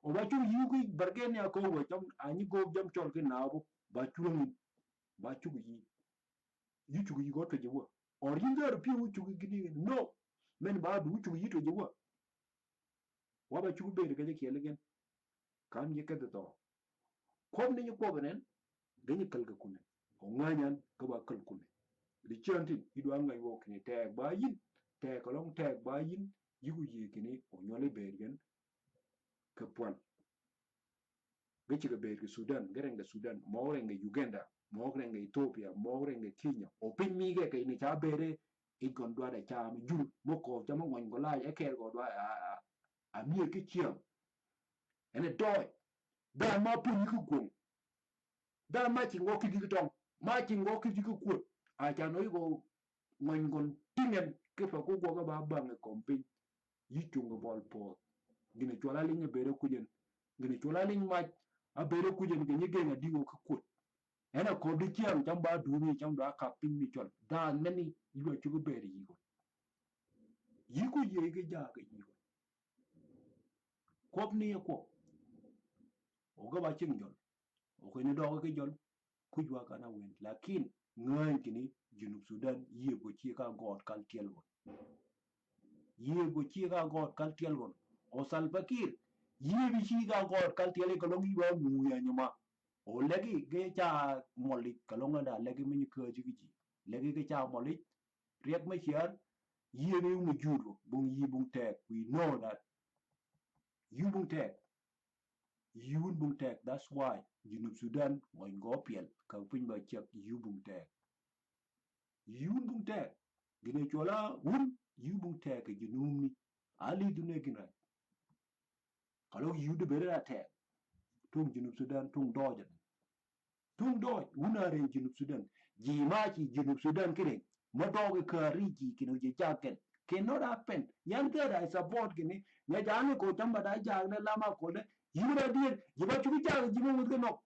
o ba chu yu ki bargen ya ko we chom ani go jam chol ki na bo ba chu ba chu yi chu yi go to je wo or yin der pi u chu gi no men ba du chu yi to je wo wa ba chu be ga je ke legen kam ye ka to kom ni ko benen ga ni kal ga kunne o nganyan ga ba kal kunne ri chantin idu an ngai wo kini tag ba yin tag kolong tag ba yin yigu yi kini o nyole bergen ka pwan gachika berge Sudan gerenga Sudan morenga Uganda morenga Ethiopia morenga Kenya o pin mi ge kai ni cha bere i gon dwa da cha mi jur moko cha mo ngon gola e ker go dwa a mi ke chiam ene toy da ma pu ni ku gon da ma chi ngo ki di tong ma chi ngo ki di ku ku a cha no go ngon gon tingen ke fa ku go ga ba bang e kompi yi chung bol po gine chola linye bere kujen gine chola linye ma a bere kujen ge nyege na digo ka kut ena ko di kiam cham ba du mi cham da ka pin mi chol da nani yiwa chugo bere yigo ye ge ja ga yigo kop ni ko o ga ba ching jol o ko ni do ga jol ku jwa kana wen lakin ngan kini junub Sudan ye go chi ka god kal tiel go ye go chi ka god kal tiel go o salpakir ye bi chi ka god kal tiel ko lo yi ba mu ya nyama o legi ge cha molik kalonga da legi mi ko ji legi ge cha molik riek ma chiar ye ne mu juro bung yi bung tek we know that you bung tek you bung tek that's why junub Sudan moy go piel ka pin ba chek you bung tek gine chola un you bung tek junum ni ali dune gina kalo you de bere tek tung junub Sudan tung doja tung doj unare junub Sudan jima chi junub Sudan kire modoge kari ji kino je jaken cannot happen yan kada I support kini nya jani ko tamba da jang na lama ko le yura dir jiba chuki jang jiba mut no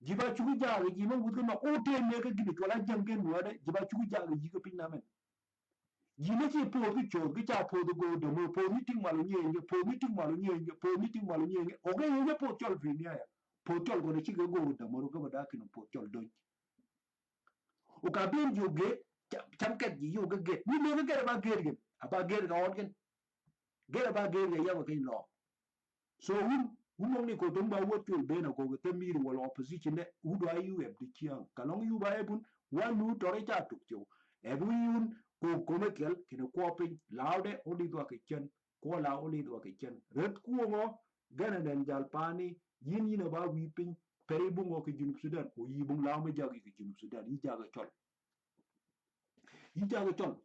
jiba chugu jaga jima wudga no ote me ka gini wala jangen wade jiba chugu jaga jiga pin namen jima ci po gi cho gi cha po go do mo po meeting malu nyenye po meeting malu nyenye po meeting malu nyenye o ga nyenye po chol fi nya po chol go ne ci go do mo go da kin po chol do o ka ben jo ge cham kat ji yo ga ge ni me ga ba ge gen aba ge ga on gen ge ba ge ya ba kin lo so wun ni ko don ba wotul be na ko te mir wala opposition de udo ayu e di kian kalong yu ba ebun wanu tore cha tuk jo ebu yun ko mekel kene ko pin laude odi do ke chen ko la odi do ke chen ret ku ngo gana den jal pani yin ba wi pin pere bu ngo ke junub sudan o yi bung law me jagi ke junub sudan yi jaga chol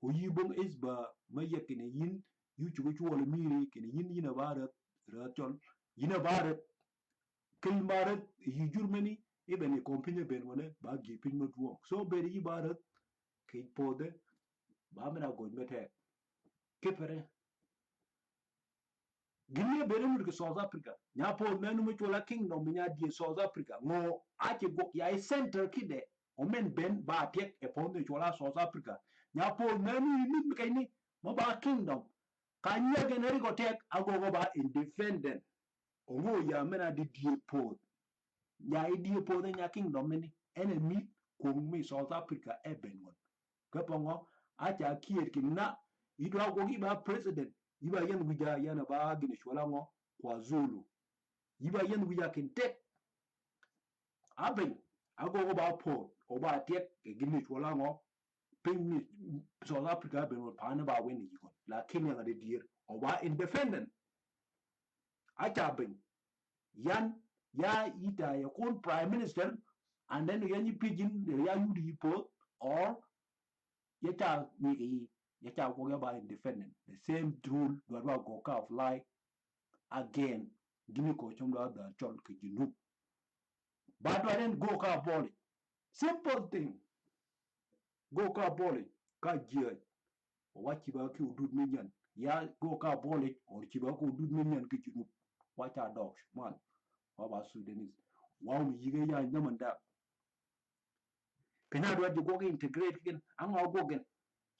o yi bung is ba ma yekine yin yu chu chu wala miri kene yin ba rat chol yina barat kilmarat yi jurmani ibeni kompine ben wona ba gi pin mo duo so be yi barat ke pode ba mena go mete kepere gille bere mu ke South Africa nya po menu mo chola kingdom nya di South Africa ngo ake go ya center kide o men ben ba tek e ponde chola South Africa nya po menu ni kai ni mo ba kingdom kanya generi go tek ago ba independent ongo ya mena di po ya idie po de nya kingdom ni enemy ko mi South Africa e bengon ko pongo acha kier kinna idwa go gi ba president iba yen wija yana ba gine shola ngo kwa Zulu iba yen wija kintek aben ago ba po o ba tek e gine shola ngo pin ni South Africa bengon pa na ba wen yi kon la kenya ga de dier o ba independent acha ben yan ya ita ya kun prime minister and then you pidgin ya you report or yeta ni yeta go ba independent the same rule do go ka of like again gini ko chum da chol ke jinu but I didn't go ka boli simple thing go ka boli ka je wachi ba ki udud minyan ya go ka boli or chi ba ko udud minyan ke jinu wacha dog man wa ba Sudanese wow mi yige ya nyamanda kenya do go integrate gen an go gen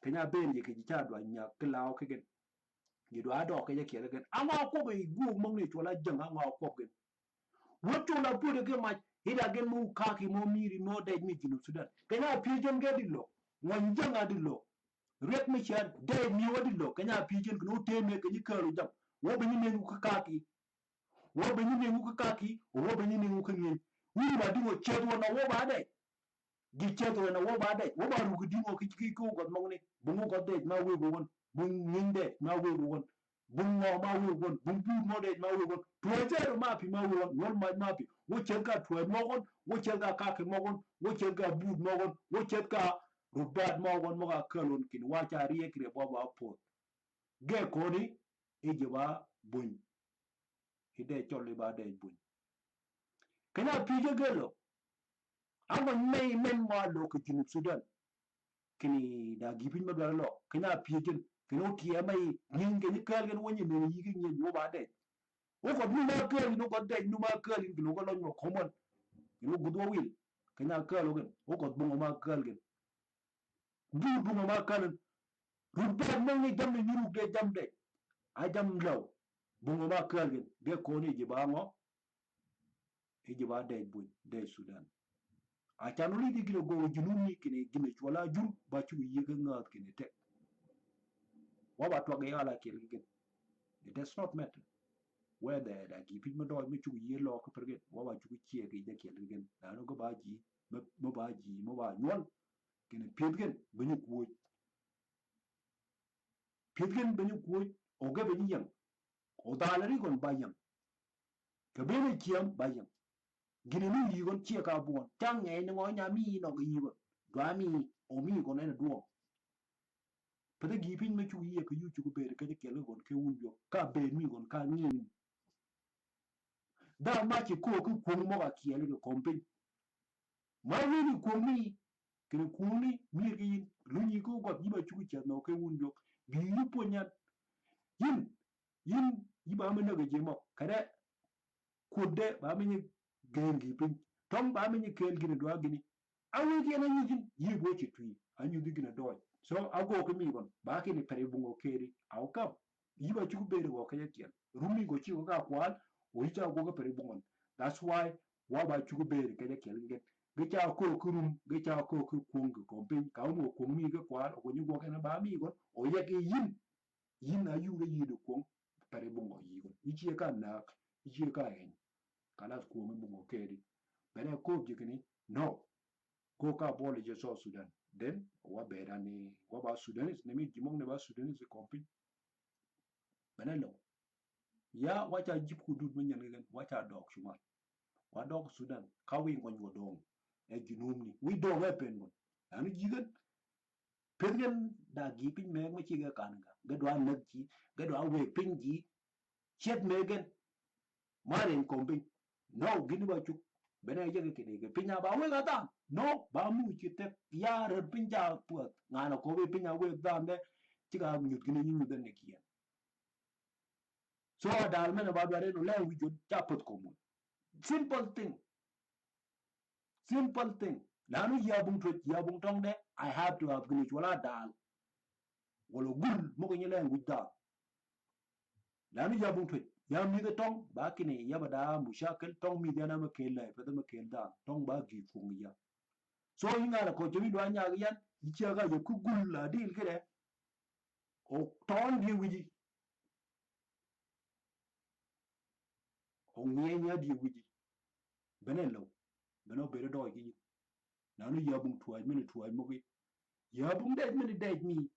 kenya ben je ke cha do nya klaw ke gen you do ado ke ke gen an ko be gu mong ni tola jang an ko gen woto la pure ke ma ida gen mu ka ki mo miri no de mi jinu Sudan kenya pigeon ge dillo ngon janga dillo rek mi char de mi wadi lo kenya pigeon no teme ke ni karu jam wo be ni ne ku ka ki wo be ni ne ku ka ki wo be ni ne ku ni wi ma dingo chedo na wo ba de di chedo na wo ba de wo ba ru dingo ki ko ko mong ni bungu ko de ma wi won bung nginde ma wi won bung ngo ma wi won bung bu mo de ma wi won to je ma pi ma wi won won ma pi wo chen ka to mo won wo chen ka ke mo won wo chen ka bu mo won wo chen ka rubad mo won mo ka kalon kin wa cha rie kre bo ba po ge ko ni e je ba bun ide chole ba de bun kana pi je gelo ama mai men mo lo ke Junub Sudan kini da gipin ma lo kana pi je kino tie mai nin ge ni kal gen woni ne yi ge ni wo ba de wo ko nu ma kal no ko de nu ma kal ni no ko lo no common kino gudo wil kana kal gen wo ko bu ma kal gen bu ma kal rubad mo ni jam ni ru ge jam de a jam law bungo ma kalgen de ko ni jiba ngo e jiba de bun de Sudan a chanuli di gino go jununi kine gine chola jur ba chu yiga ngat kine te wa ba to ga yala kirgen it does not matter whether da gi pin ma do mi chu yi lo ko perget wa ba chu chi ga de kirgen da no go ba ji mo ba ji mo ba nyol kine pirgen bunyu ku pirgen bunyu ku o ga bunyu yang o dalari gon ba yang ka bene kiam ba yang gini nu yigon chia ka buon tang nge ni ngo nya mi no gi yigon dwa mi o mi go ne duo pede gi pin me chu yi ke yu chu be ke ke le gon ke un yo ka be mi gon ka ni da ma chi ko ku ko mo ga ki le ko pin ma ni ni ko mi ke ku ni mi gi lu ni ko go yi ba chu che no ke un yo bi yu po nya yin yi ba me na ge je mo kada ko de ba me ni ge gi pin tong ba mi kel gina do gini awu gina nyujin yi bo ci tui anyu gina do so ago ko mi gon ba kini pare bungo keri aw kam yi ba ci ku bere go kaya kiel rumi go ci go ka kwal o yi ta go ga pare bungon that's why wa ba ci ku bere kaya kiel nget ga cha ko kurum ga cha ko ku kung ko pin ka mo ko mi ga kwal o nyu go kana ba mi gon o ye ke yin na yu ga yi do kung pare bungo yi gon yi ci ka na yi ci ka hen kala ko mi bungo keri bene ko jikini no ko ka Abolished South Sudan then wa bera ni wa ba Sudanese ne mi jimong ne ba Sudanese kompi bene lo ya wacha jip ku dud mun yan wacha dog shumal wa dog Sudan ka wi ngon go dong e jinum ni wi dong e pen mon anu jigan pengen da gi pin me ma ci ga kan ga do an nak ci ga do we pin ji chet megen maren kompi no gini ba chuk bene yege kene ke pinya ba we ga dan no ba mu ci te ya re pinya puat ngana ko we pinya we dan de ci ga mu gini ñu den ne kiyen so dal mena ba bare no le wi jot chapot ko mu simple thing lanu ya bung tong de I have to have gini wala dal wala gul mo ko ñele wi dal lanu ya bung twet ya mi de tong ba kini ya ba da mu shakal tong mi de na ma ke la fa da ma ke da tong ba gi fu ya so yinga na ko jami do anya yan yichi ga yo ku gulla dil kede o ton di wiji o ngenya di wiji benelo beno bere do gi nanu yabum tuaj mini tuaj mogi yabum dej mini dej mi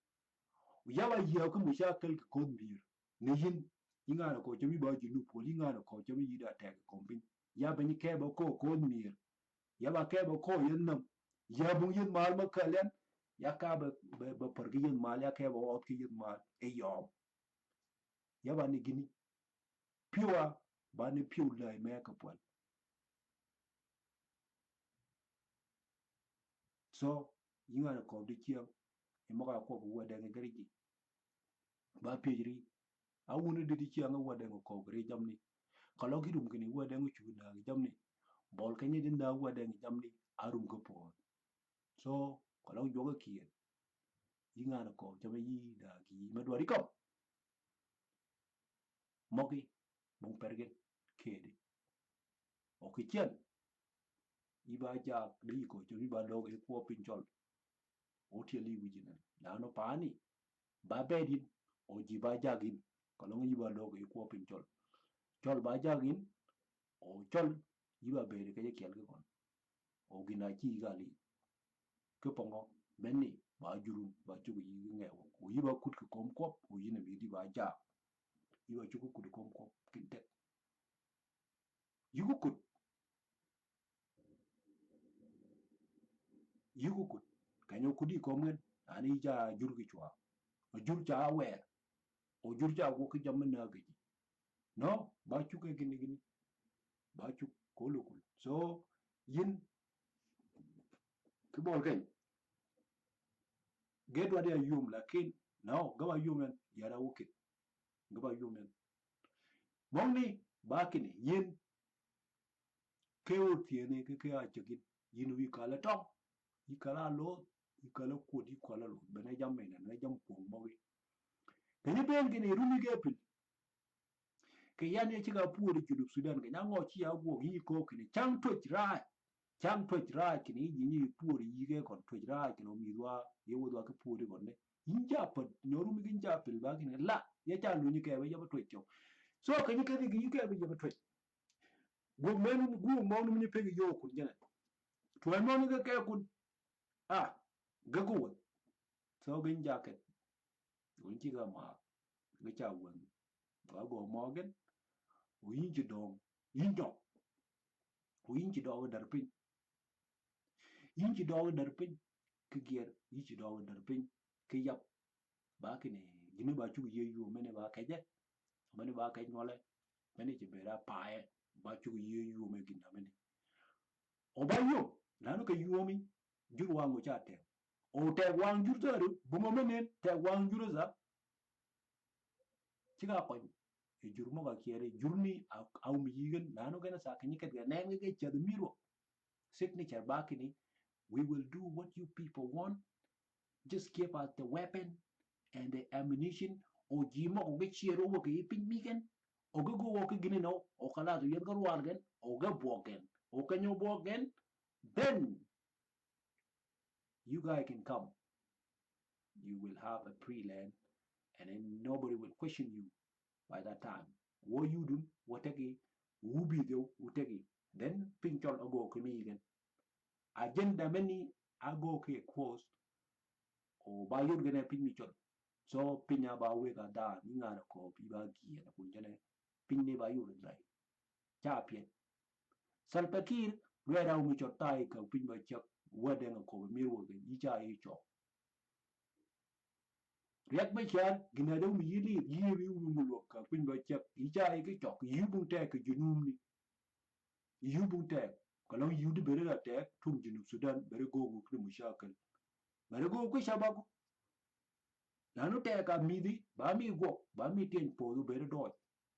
yawa ya ku mushakal ko mbir ne yin yinga na ko jami ba jinu poli yinga na ko jami yida tag kombin ya bani ke ba ko mir yaba ke ba ko yennam yabum yin mal makalen ya ka ba pargi yin mal ya ke ba ot ki yin mal e yob yaba ni gini piwa ba ni piu lai me ka pol so yinga na ko de kiyo e mo ka ko wa de garigi ba pejri a wuni de di kiyo nga wa de ko gre jamni kalo girum gini wa de chu na jamni bol kanye din da wa de jamni arum ko po so kalo joga kiyen yinga na ko jama yi da gi ma do ri ko mogi bung pergen kede o ki chen iba ja de ko jo iba do e ko pinchol o tie li wijina la no pani ba bedin o ji ba jagin kalau iba do e ko pinchol chol ba jagin o chol iba bere ke kel ke kon o gina chi gali ke pongo benni ba jurun ba chugo yi nge o iba kut ke kom kop o yina bi di ba ja iba chugo kut kom kop kinte yugo kut kanyo kudi komen ani ja jur ki chwa o jur cha wer o jur cha go ki jam na gi no ba chuke gini ba chuk kolokul so yin ki bol ken get wa dia yum lakin no gaba yumen yara wukit gaba yumen mongni ba kini yin kewo tiene ke a chegin yin wi kala tom yi kala lo yi kala kodi kala lo bene jam mena ne jam pong mogi kani ben gini rumi gepil ke yan ye chiga puori junub Sudan ke nyango chi ya go yi ko kini chang twech ra kini yi puori yi ke kon twech ra kini mi dwa ye wo dwa ke puori kon ne inja pat nyoru mi ginja pil ba kini la ye cha lu ni ke ba ye ba twech so kani ke gi ke ba ye ba twech go menu gu mo nu ni pe yo kun jene to mo ni ke kun ah ga go so ginja ke gun chi ga ma ga cha won ba go mo gen yin ji dong yin dong yin ji dong dar pin yin ji dong dar pin ke gier yin ji dong dar pin ke yap ba ke ne gini ba chu ye yu mene ba ke je mene ba ke ngole mene ji bera pae ba chu ye yu me gina mene o ba yu na no ke yu mi jur wangu cha te o te wang jur taru bu mo mene te wang jur za ci ga ko e jur mo ga kiere jur ni au mi yigen na no gena sa ke ni ke ne ke che de miro signature back in it. We will do what you people want. Just give us the weapon and the ammunition. O jima o ge chiro o ge pin migen. O ge go o ge gini no. O kala to yen go wargen. O ge bogen. O can you bogen? Then you guys can come. You will have a pre-land, and then nobody will question you by that time. What you do, what take it, who be the who take it. Then pinchol ago kumi again. Agenda many ago ke close or by you gonna pin me. So pinya ba we ga da ni nga ko pi ba gi na kun jene pin ne ba yu rai cha pien salpakir we ra mi chot tai ka pin ba chak we de ko mi wo ge yi cha yi cho riak ba chan gina do mi yi wi mu lo ka pin ba chak yi cha yi ke chok yi bu te ke junum ni yi bu te ka lo yi de bere la te tum junub sudan bere go go kri mushakal bere go ko shabago nanu te ka mi di ba mi go ba mi ten po do bere do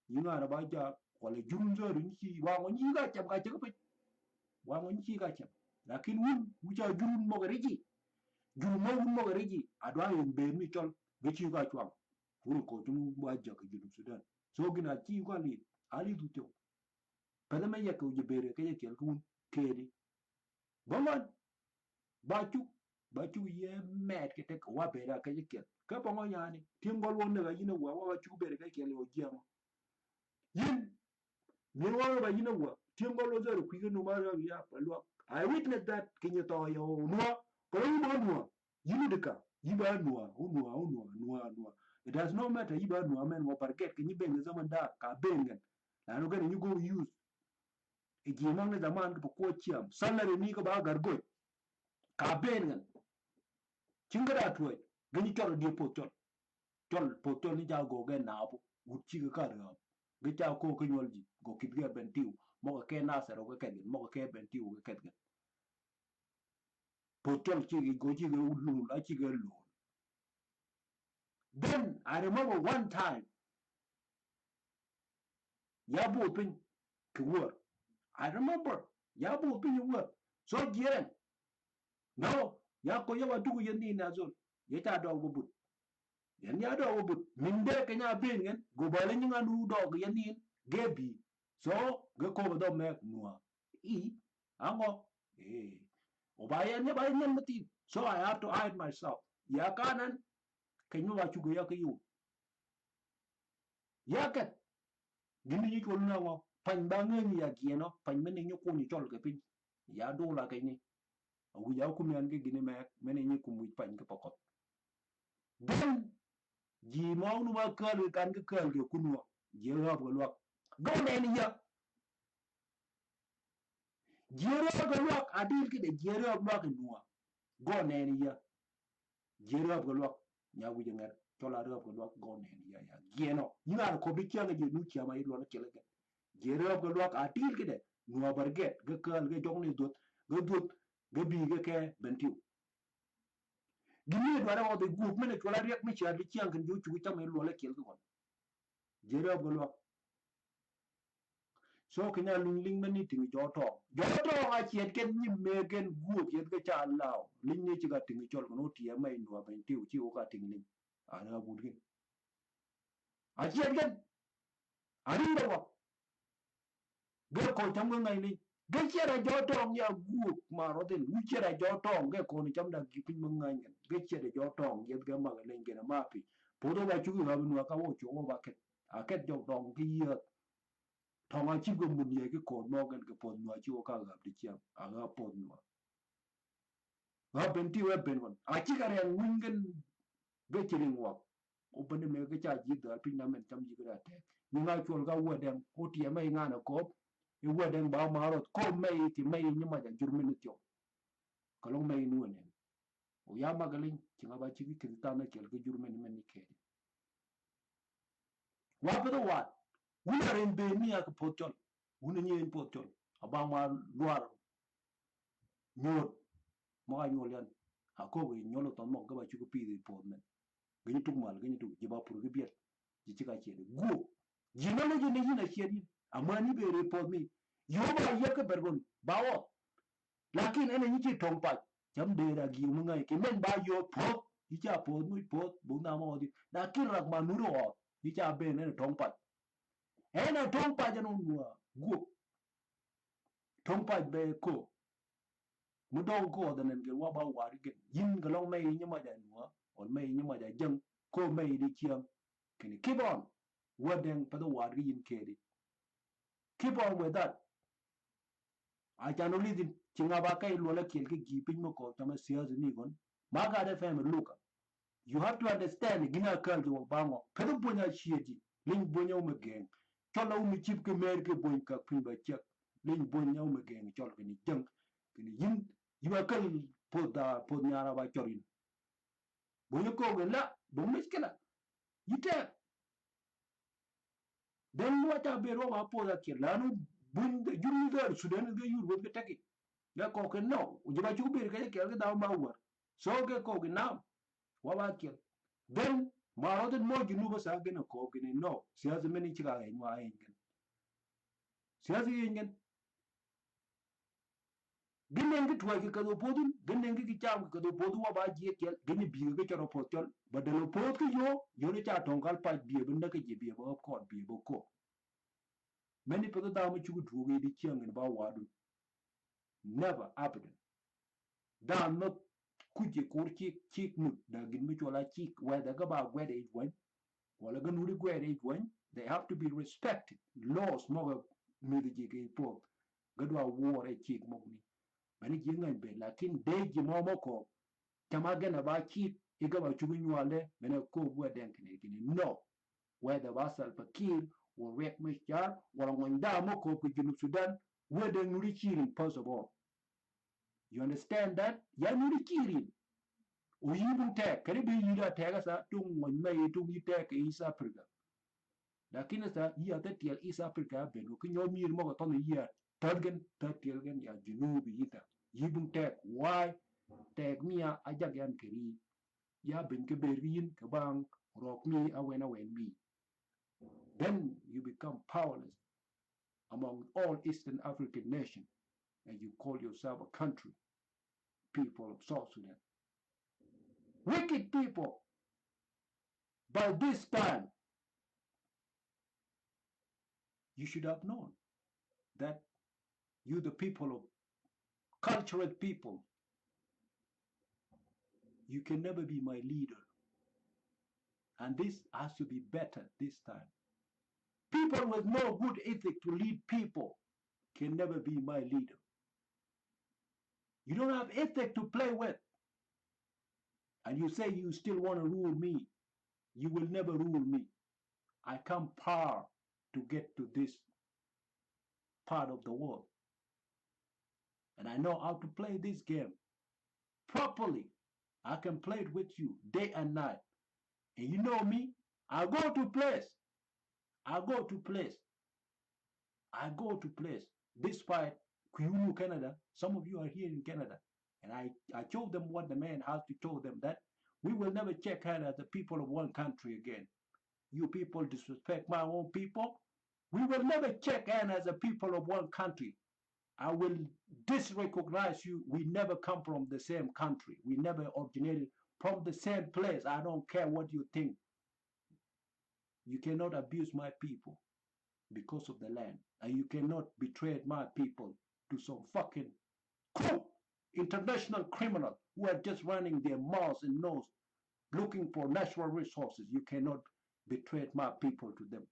yi nga na ba ja wala jurum zoru ni ci wa ngo ñi ga cham ga ci ko wa ngo ñi ga cham lakin wun wu ja jurum mo ga reji jurum mo wun mo ga reji adwa yen be mi tol be ci ga chwam furu ko tum ba ja ka jurum sudan so gina ci ko li ali du to pele me yakko je bere ke kel kun kedi bomon ba chu ye met ke te ko wa bere ke kel ka bongo yani tingol won ga yina wa chu bere ke kel o jema yin ni wa ba yina wa tingol lo zero kwiga no mara ya palwa I witness that kinyo to yo no ko yi ba no yinu dika yiba no it does not matter yiba no men mo parket kinyi benga zaman da ka benga la no gani you go use e jimang ne zaman ko chiam salary ni ko ba gargo ka benga chingara tuwe gani choro die potol ni ja go gen na abu uchi ka ra ga cha ko ko nyolji go kidga bentiu mo ke na sero ga kedgen mo ke bentiu ga kedgen potol chi go chi ga ulu la chi ga lu then I remember one time ya bu pin ke wor I remember ya bu pin wor so jiren no ya ko ya wa dugu yendi na zon ya ta do go but yan ya do go but min de ke nya bin gen go bale ni nga du do go yendi gebi so ge ko do me nuwa I ango o ba yan ya ba yan mati so I have to hide myself ya kanan ke nyu wa chugo ya ke yu ya kat gini ni ko na ngo pan ba nge ni ya gieno pan men ni ko ni chol ke pin ya do la ke ni wu ya ku men ke gini me men ni ku mu pan ke pokot then ji mo nu ba ka le kan ke ku nu je ra bo lo go ne ni ya je ra bo lo adil ke de je ra bo ke nu go ne ni ya je ra bo lo nya wu je ngar chola ra bo lo go ne ni ya gieno ni na ko bi kya ge nu kya ma i lo na kele ke jere ko lok atil kide nuwa barget ga kal ga jongni dot ga bi ga ke bentiu gimi do ara o de gup mene ko la riek mi cha di chiang kan ju chu cham lo la kel ko jere ko lok so kina lung ling mani ting joto a chiet ken nyim me gen gup yet ga cha lao ling ni chi ga ting chol no tie mai nuwa bentiu chi o ga ting ling ana budgin a chiet gen ari do ge ko cham ga ngai ni ge chere jo tong ya gu ma ro den gu chere jo tong ge ko ni cham da gi pin mang ngai ge chere jo tong ye ge ma ga len ge na ma pi po do ba chu ga bu ka wo chu ba ket a ket jo tong gi ye tong a chi go mun ye ge ko mo gen ge po no chi o ka ga di chiam a ga po no ga ben ti we ben won a chi ga ren wing gen ge chere wa o ben me ge cha ji da pin na men cham ji ga te ni nga chol ga wo den ko ti mai nga na ko i waden ba marot ko mai ti mai ni ma da jurmin tyo kalong mai nu ne o ya magalin kinga ba ci ki ta na kel ga jurmin men ni ke wa ba do wa wuna ren be ni ak potol wuna ni en potol aba ma luar nyot mo ga nyol yan ha ko wi nyolo ton mo ga ba ci ko pi de pot men gani tuk mal gani tuk jiba pur ga biet ji ci ka ce de go ji na ji na ce di amma ni be report mi yo ba yaka bergon bawo lakin ene nyi tong pa cham de da gi mu ngai ke men ba yo pot yi cha pot mu pot bu na mo di lakin rak ma nu ro yi cha be ne tong pa ene tong pa ja no gu tong pa be ko mu dong ko da nen ge wa ba wa ri gen yin ga long mai nyi ma da nuwa on mai nyi ma da jang ko mai di chiam kini keep on wa den pa do wa ri yin ke di keep on with that I can only the Chingabaka Lola Kilki keeping Moko Thomas Sears and Nigon. Margaret family look. You have to understand Gina Kurl of Bango, Pedoponia Shiji, Ling Bonyom again. Chollo Michip America Boyka Pimba Chuck, Ling Bonyom again, Cholkini Junk, Yin, you are called Podnyara by Chorin. Boyoko will la, Bomiskilla. You tell. Then what a bero Apoda Kilano, Bund, you there, Sudan, you will be taking. Ya koken no ujiba chubir ke kel ke daw bawar so ke koken now waba kel then maroden mo jinu ba sa gena koken no siyaza meni chiga en wa en siyaza yen genen ke tuwa ke kado podun genen ke cham ke kado podu waba je kel geni bi ke choro potol badalo pod ke yo ne cha tongal pa bi benda ke je bi ba ko bi bo ko many people da mu chugu tuwe di chiang en ba wadu never happen da no kuje kur chik mut da gin mi chola chik wa da ga ba gwede it wen wala ga nuri gwede it wen they have to be respected laws mo ga mi de ke po ga do war e chik mo ni bani ji ngan be lakin de ji mo ko tama ga na ba chik e ga ba chugu nyale mena ko gwa den kine no whether wasal pakir or rek mishjar wala ngunda mo ko ku jinu sudan whether nuri chirin first of all you understand that ya nuri chirin uyibun tek kare bi yida tega sa tung mon mai tung yi tek East Africa lakini sa ya ta tiel East Africa beno ki nyomir mo to ni ya targen ta tiel gen ya junubi yita yibun tek why tek mia ajag yan keri ya ben ke berin ke bang rock me awen me then you become powerless among all Eastern African nations and you call yourself a country people of South Sudan wicked people by this time you should have known that you, the people of cultural people, you can never be my leader. And this has to be better this time. People with no good ethic to lead people can never be my leader. You don't have ethic to play with. And you say you still want to rule me. You will never rule me. I come far to get to this part of the world. And I know how to play this game properly. I can play it with you day and night. And you know me, I go to place. I go to place. I go to place. Despite Kuyunu, Canada, some of you are here in Canada. And I told them what the man has to tell them that we will never check hand as the people of one country again. You people disrespect my own people. We will never check hand as a people of one country. I will disrecognize you. We never come from the same country. We never originated from the same place. I don't care what you think. You cannot abuse my people because of the land. And you cannot betray my people to some fucking coup, international criminal who are just running their mouths and nose looking for natural resources. You cannot betray my people to them.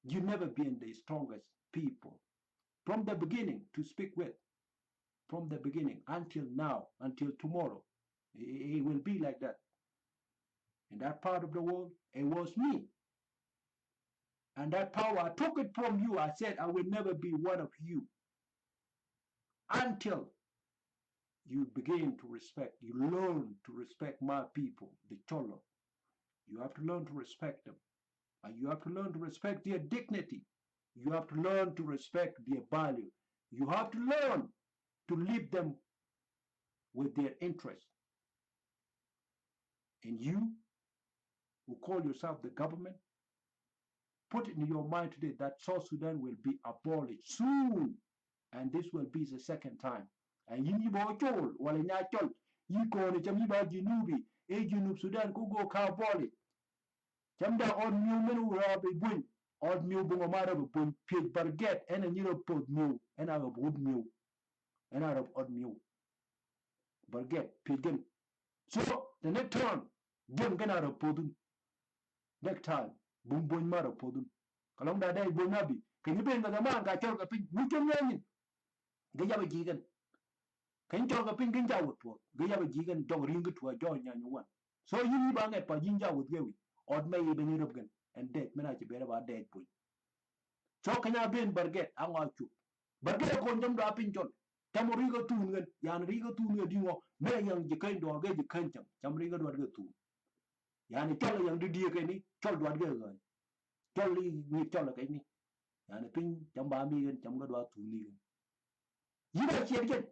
You never been the strongest people from the beginning to speak with, from the beginning until now, until tomorrow. It will be like that. In that part of the world, it was me. And that power, I took it from you. I said, I will never be one of you until you begin to respect, you learn to respect my people, the Chollo. You have to learn to respect them. And you have to learn to respect their dignity. You have to learn to respect their value. You have to learn to leave them with their interests. And you, who call yourself the government, put it in your mind today that South Sudan will be abolished soon. and this will be the second time. And you bo chol wala nya chol yi ko ne cham yi ba jinubi e junub Sudan ku go ka boli cham da on new men ura be bun on new bungo mara be bun page barget and a nyiro pod new and a wood new and a odd new barget pigin. So the next time jam gana ra podun next time bun bun mara podun kalong da dai bun nabi kan yi ben ga ma ga chol ka pin mu chom yin ga ya ba jigan kan chol ka pin kan ja wot po ga ya ba jigan dong ring to jo nya nyu wan so yi ba ngai pa jin ja wot ge wi od mai be ni rob gan and dead mena ci bere ba dead pun so kanya ben barget anga chu barget ko ndam da pin chol tam riga tun gan yan riga tun ga dingo me yang ji kan do ga ji kan cham riga do ga tu yani chol yang di ke ni chol do ga ga chol ni chol ka ni yani pin cham ba mi gan cham ga do tu ni gan yina cher gen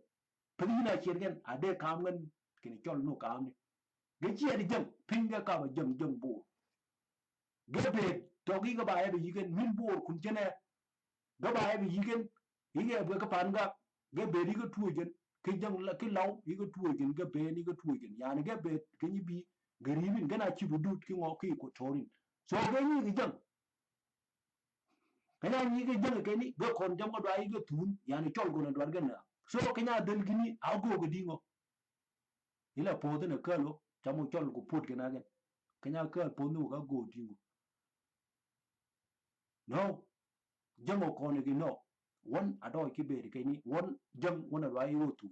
pin yina cher gen ade kam gan kini chol no kam ni ga cher di jam pin ga ka ba jam bu gebe togi ga ba ya bi gen min bor kun jene ga ba ya bi gen yige ba ka pan ga gebe di ga tuo gen ke jang la ke law yi ga tuo gen gebe ni ga tuo gen yani gebe ke ni bi garibin gana ci budut ki ngo ki ko torin so ga ni ga jang kana ni ga jang ke ni ga kon jam ga da yi ga tun yani chol go na dwar ga na so kanya dal gini ago ga dingo ila po de na kalo chamo chol ko put ga na gen kanya ka po no ga go dingo no jango kono gi no won ado ki be ke ni won jang wona wa yi wotu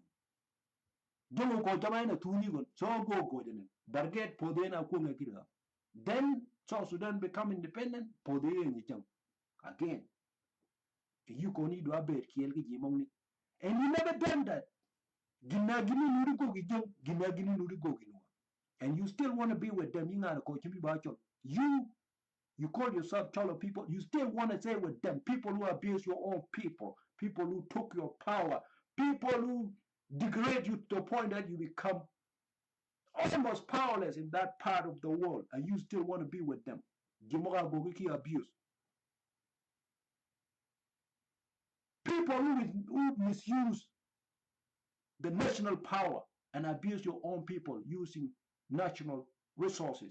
jango ko jama na tuni gon so go denen barget pode na ko ngakira then South Sudan become independent pode ni jang again you ko ni do aber kiel gi jimong ni and you never done that gina gini nuri go gi jang gina gini nuri go gi no and you still want to be with them inga ko chimi ba chol you call yourself Chollo people, you still want to say with them, people who abuse your own people who took your power, people who degrade you to the point that you become almost powerless in that part of the world, and you still want to be with them. Abuse. People who misuse the national power and abuse your own people using national resources,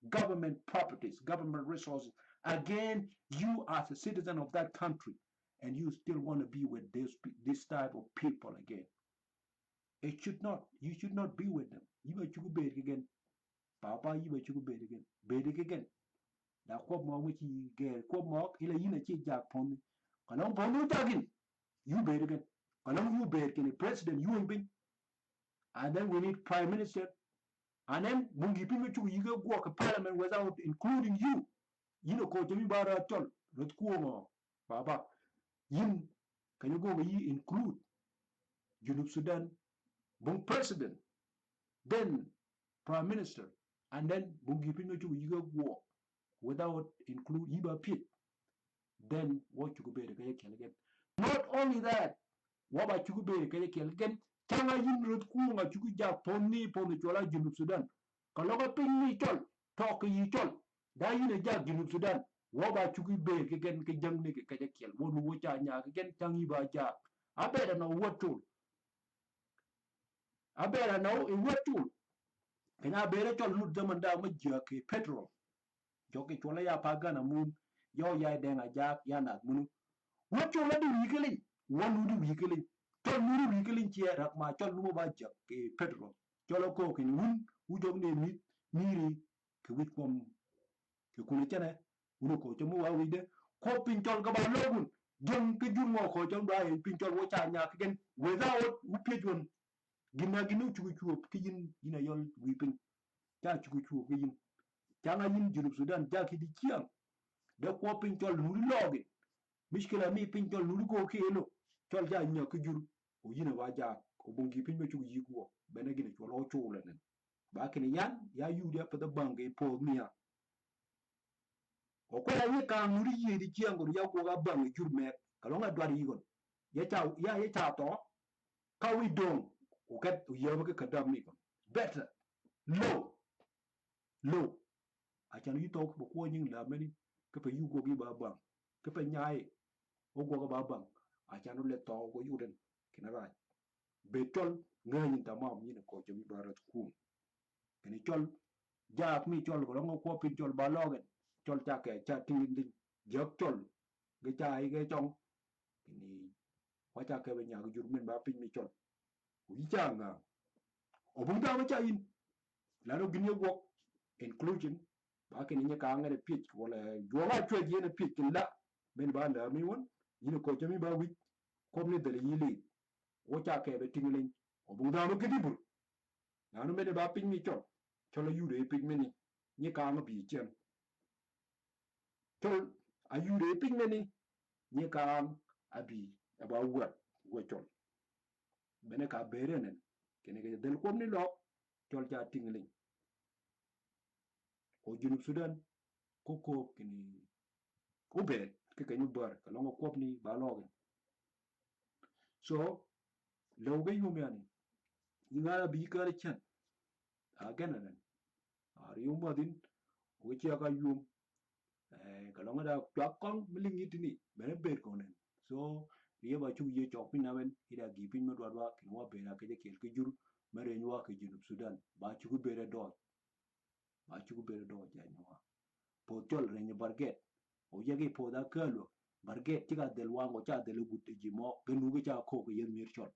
government properties, government resources. Again, you as a citizen of that country, and you still want to be with this type of people again. It should not. You should not be with them. You bet you bed again. Papa, you bet you bed again. Bed again. Now, what more which you get? What more? Ila yina chi jack pony. Kanong pony jagin. You bed again. Kanong you bed can the president you and been. And then we need prime minister. And then mungi pinga chu you go walk a parliament without including you. You know, ko jami bara chol. Ret kuongo. Baba. Yin. Can you go include Junub Sudan? Bung president. Then prime minister. And then mungi pinga chu you go walk without include Yiba Pit. Then what you go be again. Not only that, what about you go be again? Changa yin ret kuonga chu ja ponni chola Junub Sudan. Kaloga ping ni chol, talk yi chol, da yin ja Junub Sudan. What about you be again? Ke jang ni ke kiel. Wonu wo cha nya again changi ba ja. I better know what tool. I better know in what tool. Can I better chol lut zaman da ma ke petrol. Joki chola ya pagana mun. Yo ya denga jak ya nak munu. What chola di weekling? One would weekling. Chol nuru weekling chia rak ma chol numo ba jak ke petrol. Chola ko kin wun ujog ne mit miri ke wit kom ke kuni chane uno ko chomu wa wide ko pinchol ga ba logun jeng ke jungo ko jom da en pinchol wo cha nya ken without upejun gina ginu chugu ke yin ina yol wipin cha chugu ke yin changa yin Junub Sudan ja ki di chiang de ko pinchol nuri logi mishkila mi pinchol nuri ko ke lo chol ja nya ke jur o yina wa ja ko bungi pinbe chugu yiguo bene gina cholo chole nen ba kini yan ya yudia pa da bange po miya o ko ya ka nuri yi di chiang ya ko ga bange jur me kalonga dwari yigon ya cha to ka wi dong o ket o yeba ke kadam ni kon better low a chan yi to ko ko nyin la meni ke pa yu go gi ba bang ke pa nyai o go ga ba bang acha no le to go yuden kinara be chol ngani tamam ni ko chami barat kum kini chol jaak mi chol ko ngo ko pin chol balogen chol cha ke cha tin din jok chol ge cha ai ge chong kini wa cha ke be nya jur min ba pin mi chol wi cha nga obung da ma cha in la no gni go inclusion ba ke ni ka ngare pitch wala jo wa chwe ye ne pitch la ben ba la mi won ni ko chami ba wi ko ni de yili wo cha ke be tingling obung da ma gidi bur na no me ba pin mi chol cholo yu de pin mi ni ka ma bi chen chol ayu de pin mi ni ka abi aba wa chol bene ka bere nen kene ke del kom ni lo chol cha tingling o junub Sudan ko kini ube ke kenyu bar ka longo kop ni ba logen so lo ge yum yani ingara bi ka chen a genanen a yum badin o chi ka yum ka longo da twak kong miling itini bene ber konen so riye ba chu ye chok pin namen ida gi pin ma dwa kin wa be na ke je kel ke jur mare nywa ke junub Sudan ba chu bere do ba chu bere do ja nywa po tol re ni barget o yegi po da kalo barget tiga del wango cha del gutte jimo gnu ga cha ko yen mir chol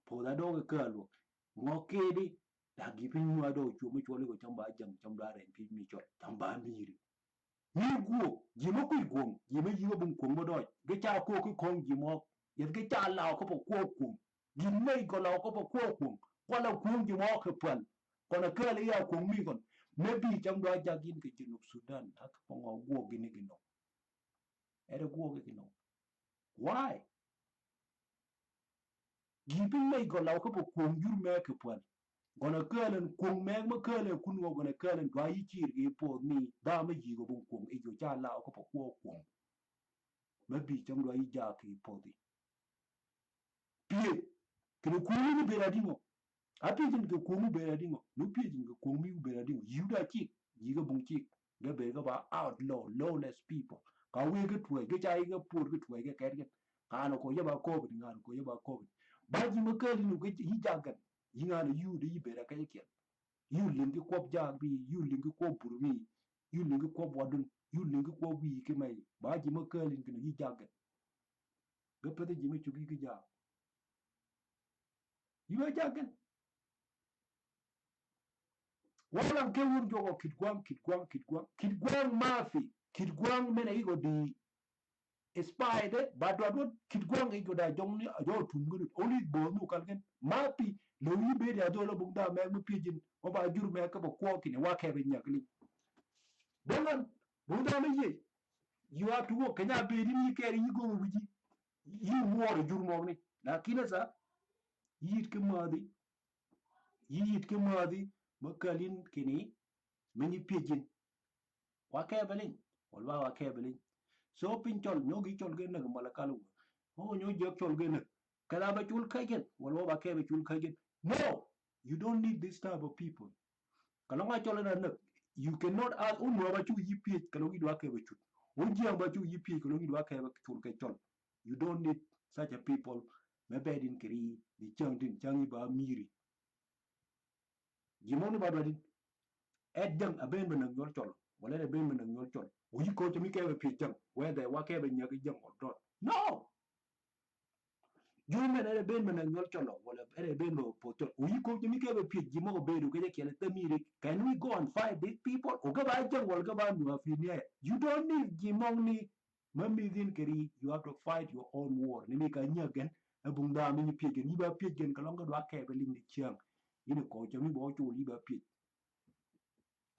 po da do kalo ngo kedi da gi pin wa do chu mi chole ko chamba jam chamba re pin mi chol chamba miri ni guo jimo ku gong jimo yiwo bun ko mo do ga cha ko ku kong jimo yen ga cha lao ko po ko ku jimo ko lao ko po ko ku ko la ku jimo ko pan ko na kale ya ko mi kon maybe cham do jagin ke junub Sudan ak pongo guo gini gino ere guo gino why gipin mai go law ko po kong jur me ke pan gona kalen kong me ma kale kun go gona kalen do yi chir ge po ni da ma ji go bun kong e go cha law ko po ko kong maybe cham do yi ja ke po di pie kene ku ni be radingo api jin ke ku mu be radingo no pie jin ke ku mi be radingo yuda chi yi go bun chi ga be ga ba outlaw lawless people ka we ga tuwe ga cha yi ga pur ga tuwe ga ker kana ko yaba ko bi ngana ko yaba ko ba ji ma kali no ga hi jagan yi ngana yu de yi be ra ka ke yu lingi ko jag bi yu lingi ko burmi yu lingi ko bodun yu lingi ko wi ke mai ba ji ma kali no hi jagan ga pete ji ma chugi ga ja yi ma jagan wala ke wur jogo kitgwang mafi kitgwang mena igo di spider badwadwad kitgwang igo da jongni ajo tumgudut oli bonu kalgen mapi lo yibe da do lo bugda me mu pijin o ba jur me ka ba ko kini wa ke be nyakli dongan bugda me ye you have to work kanya be ni ke ri go wuji yi wor jur mo ni lakini sa yit ke madi makalin kini mini pijin wa ke belin walwa wa ke belin so pin chol nyo gi chol gen na mala kalu o nyo jok chol gen kala ba chul kagen walwa ba ke be chul kagen no you don't need this type of people kala nga chol na you cannot ask un ba chu yipi kala gi dwa ke be chul un ji ba chu yipi kala gi dwa ke be chul ke chol you don't need such a people me bedin kri ni chang din changi ba miri jimonu ba dwadin edjang aben ben ngol chol wala ne ben ben ngol chol wi ko to mi ke be jang whether wa ke be nyag jang or not no jume ne ben ben ngol chol wala ere ben no poto wi ko to mi ke be jimo be do ke ke le miri can we go and fight these people o ga ba jang wal ga ba mi fi ne you don't need jimong ni mami din keri you have to fight your own war ni mi ka nyagen abung da mi pi gen ni ba pi gen ka longa do ke be ling ni chiang ni ko to mi bo chu li ba pi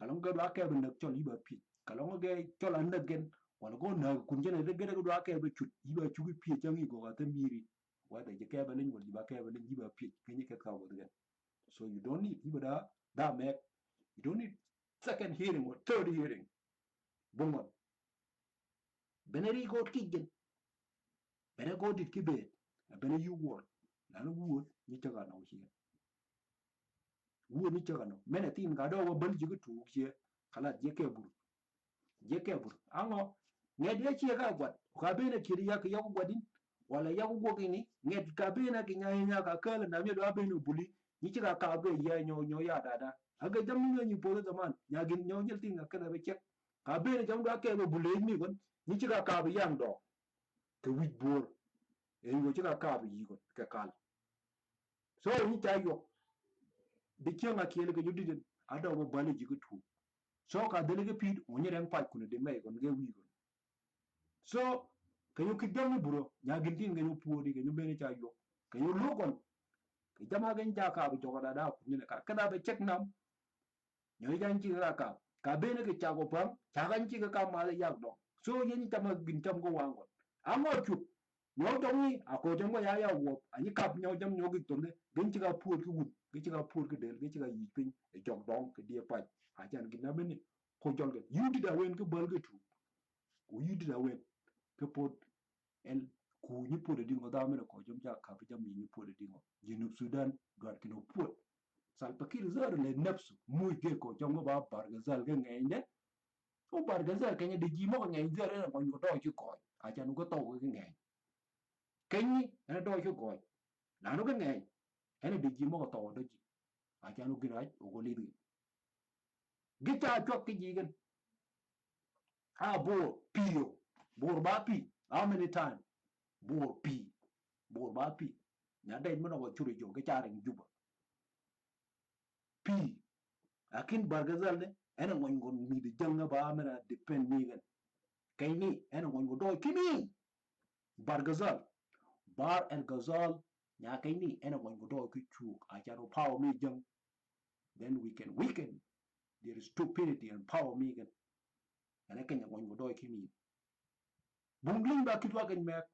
kalong ga dwa ke be nak chol iba pi kalong ga chol an gen wala go na kun jene de gere dwa ke be chut iba chu pi changi go ga miri wa da je ke be len wala iba ke be len iba pi kenyi ke ka go de so you don't need iba da me you don't need second hearing or third hearing bongo beneri go kigen bene go dit ki be bene you word na no word ni ta ga no shi word ni ta ga no mene tin ga do wa ban ji ku tu je kala je ke buru je kebur ango ne dia chi ga gwat ka be ne kiri ya ka yo gwadin wala ya go gini nget ka bena ki nya ka kala na me do abenu buli ni ci ka be ya nyo ya dada aga jam ni po zaman nya gin nyo nyel tinga kana be cek ka bena jam do ke be buli ni gon ni ci ka be yang do ke wit bor e ngo ci ka be yi gon ke kal so ni ta yo de kenga kele ke judi den ada wo bale jigu tu so ka dele ke pid onye ren pa kunu de me gon ge wi gon so kayo kidam buro nya gindin ga yo puodi ga yo bene cha yo kayo logon ke jama gan ja ka bi jogoda da ku ne ka kada be check nam nyo jan chi ka bene ke cha go pam cha gan chi ka ma le yak do so yen tama gin tam go wango amo chu nyo tong ni a ko jam ya ya wo ani kap nyo jam nyo gi tonde gen chi ka puod ku wut ge chi ka puod ke del ge chi ka yi pin e jog dong ke die pa a jan gin na bene ko jol ge you did a wen ke bal ge tu ko you did a wen ke pot el ku ni pot de ngo da mena ko jom ja ka jam ni pot de ngo jinub Sudan dwar kino pot sal pakir zar le nafsu muy ge ko jom ba bar ga zal ge ngai ne o bar ga zal kanya de ji mo ngai zar ne ko ngo do chi ko a jan ko to ge ngai kenyi ene do chi ko na no ge ngai ene de ji mo to do ji a jan ko rai o go li ge cha chok ke ji gen a bo pio bor ba pi how many time bor pi bor ba pi na dai mo no churi jo ge cha ren juba pi akin bargazal ne ena ngon mi de janga ba mena depend ni gan kay ni ena ngon do kimi bargazal bar el gazal nya kay ni ena ngon do ki chu a charo power mi jang then we can weaken their stupidity and power mi gan ena kanya ngon do kimi bungling ba kitwa gan mek